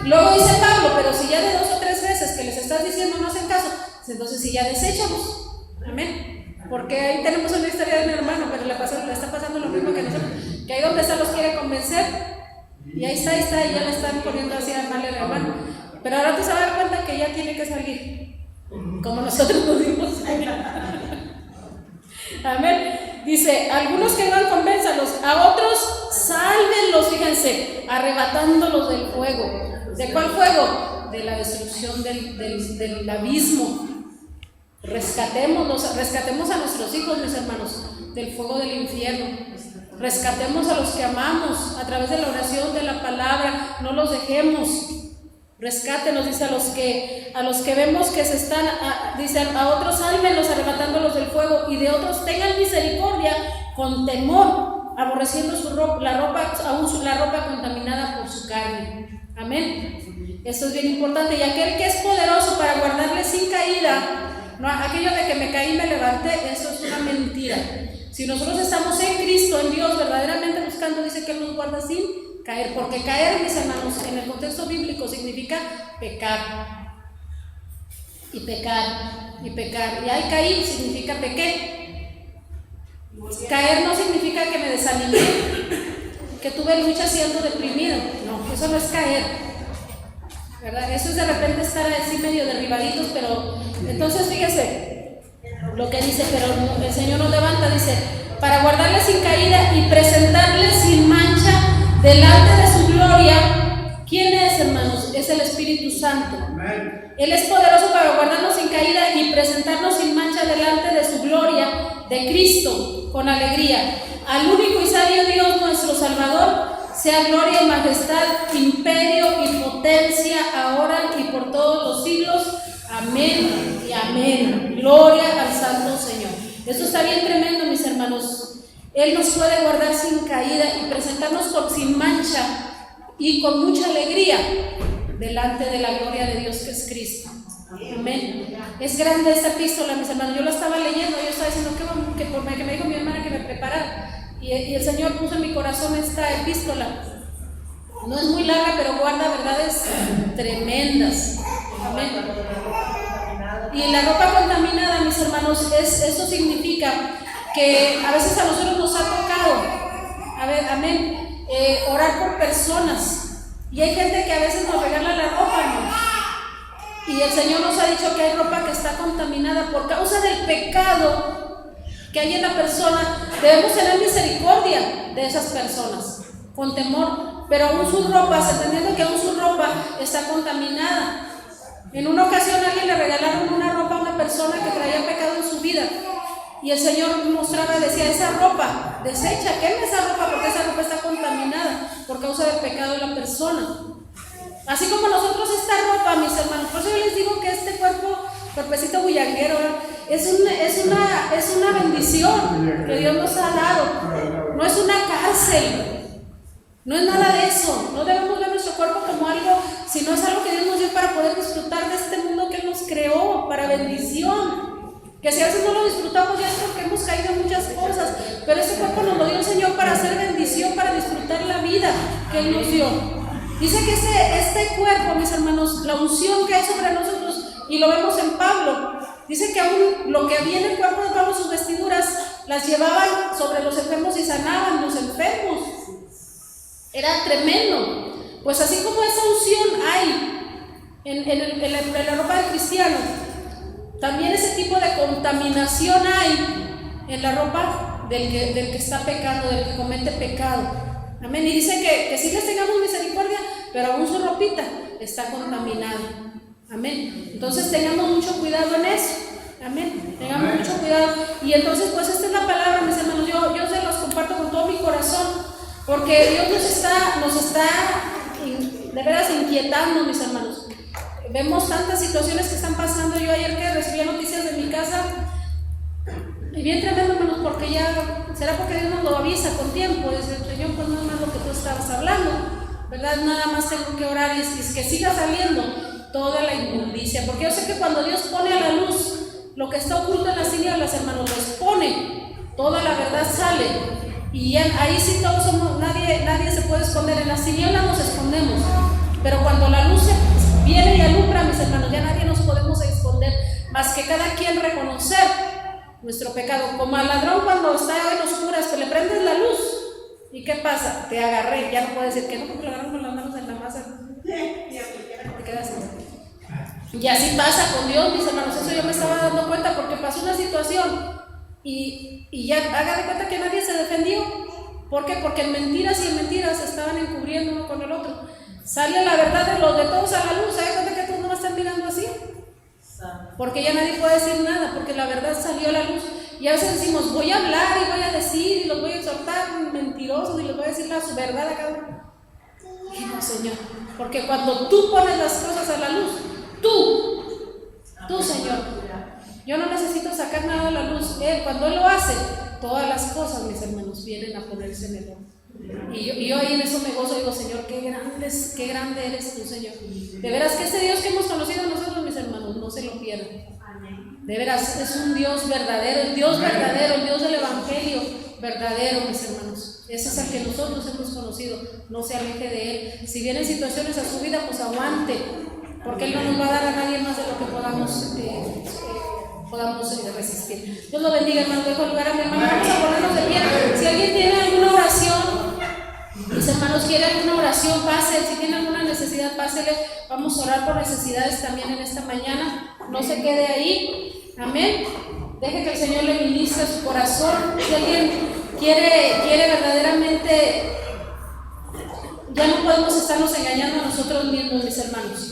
Luego dice Pablo, pero si ya de 2 o 3 veces que les estás diciendo no hacen caso, entonces si ya deséchamos. Amén. Porque ahí tenemos una historia de mi hermano, pero le está pasando lo mismo que nosotros, que ahí donde está los quiere convencer, y ahí está, y ya le están poniendo así a mal al hermano. Pero ahora te se va a dar cuenta que ya tiene que salir, como nosotros nos dimos. Amén. Dice, algunos que no convénzalos, a otros sálvenlos, fíjense. dice, arrebatándolos del fuego. ¿De cuál fuego? De la destrucción del abismo. Rescatemos a nuestros hijos, mis hermanos, del fuego del infierno. Rescatemos a los que amamos a través de la oración, de la palabra. No los dejemos. Rescátenos, dice, a los que vemos que se están, dice, a otros sálvenlos arrebatándolos del fuego, y de otros tengan misericordia con temor, aborreciendo la ropa contaminada por su carne. Amén. Esto es bien importante. Y aquel que es poderoso para guardarle sin caída, no, aquello de que me caí y me levanté, eso es una mentira. Si nosotros estamos en Cristo, en Dios, verdaderamente buscando, dice que Él nos guarda sin caer. Porque caer, mis hermanos, en el contexto bíblico significa pecar. Y pecar, y pecar. Y ahí caí significa pequé. Caer no significa que me desanimé, que tuve lucha siendo deprimido. No, eso no es caer, ¿verdad? Eso es de repente estar así medio derribaditos, pero entonces fíjese lo que dice, pero el Señor nos levanta, dice, para guardarle sin caída y presentarle sin mancha delante de su gloria. ¿Quién es, hermanos? Es el Espíritu Santo. Él es poderoso para guardarnos sin caída y presentarnos sin mancha delante de su gloria de Cristo con alegría. Al único y sabio Dios, nuestro Salvador, sea gloria y majestad, imperio y potencia, ahora y por todos los siglos. Amén y amén. Gloria al Santo Señor. Esto está bien tremendo, mis hermanos. Él nos puede guardar sin caída y presentarnos sin mancha y con mucha alegría delante de la gloria de Dios, que es Cristo. Amén. Es grande esta epístola, mis hermanos. Yo la estaba leyendo, yo estaba diciendo que me dijo mi hermana que me preparara, y el Señor puso en mi corazón esta epístola. No es muy larga, pero guarda verdades tremendas. Amén. Y la ropa contaminada, mis hermanos, eso significa que a veces a nosotros nos ha tocado, amén, orar por personas. Y hay gente que a veces nos regala la ropa, ¿no? Y el Señor nos ha dicho que hay ropa que está contaminada por causa del pecado que hay en la persona. Debemos tener misericordia de esas personas, con temor, pero aún sus ropas, entendiendo que aún su ropa está contaminada. En una ocasión a alguien le regalaron una ropa a una persona que traía pecado en su vida, y el Señor mostraba y decía, esa ropa, desecha, queme esa ropa, porque esa ropa está contaminada por causa del pecado de la persona. Así como nosotros esta ropa, mis hermanos, por eso yo les digo que este cuerpecito bullanguero, es una bendición que Dios nos ha dado. No es una cárcel, no es nada de eso. No debemos ver nuestro cuerpo como algo, sino es algo que Dios nos dio para poder disfrutar de este mundo que Él nos creó, para bendición. Que si a veces no lo disfrutamos ya es porque hemos caído en muchas cosas, pero este cuerpo nos lo dio el Señor para hacer bendición, para disfrutar la vida que Él nos dio. Dice que este cuerpo, mis hermanos, la unción que hay sobre nosotros, y lo vemos en Pablo, dice que aún lo que había en el cuerpo de Pablo, sus vestiduras, las llevaban sobre los enfermos y sanaban los enfermos. Era tremendo. Pues así como esa unción hay en la ropa del cristiano, también ese tipo de contaminación hay en la ropa del que está pecando, del que comete pecado. Amén. Y dice que sí les tengamos misericordia, pero aún su ropita está contaminada. Amén. Entonces tengamos mucho cuidado en eso. Amén. Tengamos mucho cuidado. Y entonces, pues esta es la palabra, mis hermanos. Yo se los comparto con todo mi corazón, porque Dios nos está de veras inquietando, mis hermanos. Vemos tantas situaciones que están pasando. Yo ayer que recibía noticias de mi casa, y bien tremendo, hermanos, porque ya, será porque Dios nos lo avisa con tiempo. Dice el Señor, pues no es más lo que tú estabas hablando, ¿verdad? Nada más tengo que orar y que siga saliendo toda la inmundicia, porque yo sé que cuando Dios pone a la luz lo que está oculto en las tinieblas, hermanos, lo expone, toda la verdad sale, y ya, ahí sí todos somos, nadie se puede esconder. En las tinieblas nos escondemos, pero cuando la luz viene y alumbra, mis hermanos, ya nadie nos podemos esconder, más que cada quien reconocer nuestro pecado. Como al ladrón cuando está en oscuras, que le prendes la luz, ¿y qué pasa? Te agarré, ya no puedes decir que no, porque lo agarran con las manos en la masa, te quedas así. Y así pasa con Dios, mis hermanos. Eso yo me estaba dando cuenta porque pasó una situación y ya haga de cuenta que nadie se defendió. ¿Por qué? Porque en mentiras y en mentiras estaban encubriendo Sale la verdad de todos a la luz. ¿Sabes cuenta que todos no están mirando así? Porque ya nadie puede decir nada, porque la verdad salió a la luz. Y a veces decimos, voy a hablar y voy a decir y los voy a exhortar mentirosos y les voy a decir su verdad a cada uno. Y no, Señor, porque cuando tú pones las cosas a la luz, tú, Señor, yo no necesito sacar nada a la luz. Él, cuando Él lo hace, todas las cosas, mis hermanos, vienen a ponerse en el orden. Y yo ahí en eso me gozo, digo, Señor, qué grande eres tú, Señor. De veras que este Dios que hemos conocido nosotros, mis hermanos, no se lo pierdan. De veras, es un Dios verdadero, el Dios verdadero, el Dios del Evangelio verdadero, mis hermanos. Ese es el que nosotros hemos conocido, no se aleje de Él. Si vienen situaciones a su vida, pues aguante, porque Él no nos va a dar a nadie más de lo que podamos resistir. Dios lo bendiga, hermano. Dejo lugar a mi hermano. Vamos a ponernos de pie. Si alguien tiene alguna oración, mis hermanos, quiere alguna oración, pase. Si tiene alguna necesidad, pásele. Vamos a orar por necesidades también en esta mañana. No se quede ahí. Amén. Deje que el Señor le ministre a su corazón. Si alguien quiere verdaderamente, ya no podemos estarnos engañando a nosotros mismos, mis hermanos.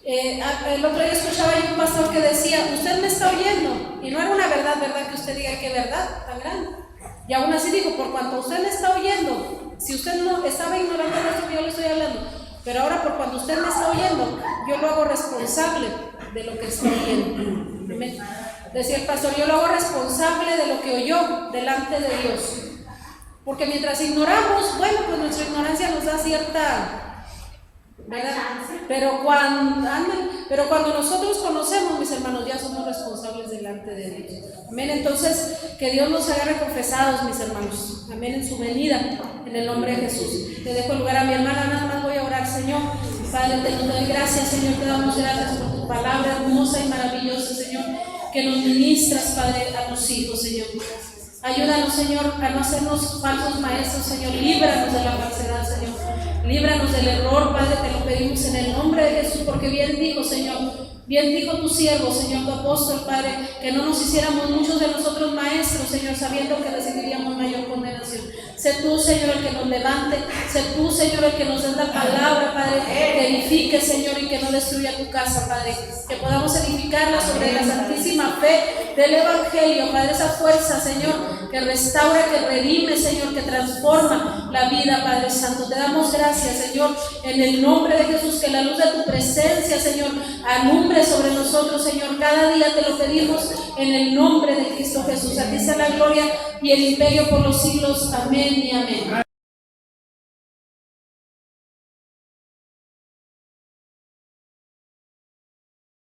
El otro día escuchaba yo un pastor que decía, usted me está oyendo, y no era una verdad que usted diga qué verdad tan grande. Y aún así digo, por cuanto usted me está oyendo, si usted no estaba ignorando esto que yo le estoy hablando, pero ahora por cuando usted me está oyendo, yo lo hago responsable de lo que está oyendo. Amén. Decía el pastor, yo lo hago responsable de lo que oyó delante de Dios. Porque mientras ignoramos, bueno, pues nuestra ignorancia nos da cierta, ¿verdad? Pero cuando nosotros conocemos, mis hermanos, ya somos responsables delante de Dios. Amén. Entonces, que Dios nos agarre confesados, mis hermanos. Amén. En su venida, en el nombre de Jesús. Le dejo el lugar a mi hermana, nada más voy a orar, Señor. Padre, te doy gracias, Señor. Te damos gracias por tu palabra hermosa y maravillosa, Señor, que nos ministras, Padre, a tus hijos, Señor. Ayúdanos, Señor, a no hacernos falsos maestros, Señor. Líbranos de la falsedad, Señor. Líbranos del error, Padre, te lo pedimos en el nombre de Jesús, porque bien dijo, Señor, bien dijo tu siervo, Señor, tu apóstol, Padre, que no nos hiciéramos muchos de nosotros maestros, Señor, sabiendo que recibiríamos mayor condenación. Sé tú, Señor, el que nos levante, sé tú, Señor, el que nos dé la palabra, Padre, que edifique, Señor, y que no destruya tu casa, Padre, que podamos edificarla sobre la santísima fe del Evangelio, Padre, esa fuerza, Señor, que restaura, que redime, Señor, que transforma la vida, Padre Santo. Te damos gracias, Señor, en el nombre de Jesús, que la luz de tu presencia, Señor, alumbre sobre nosotros, Señor, cada día te lo pedimos en el nombre de Cristo Jesús. A ti sea la gloria y el imperio por los siglos. Amén y amén.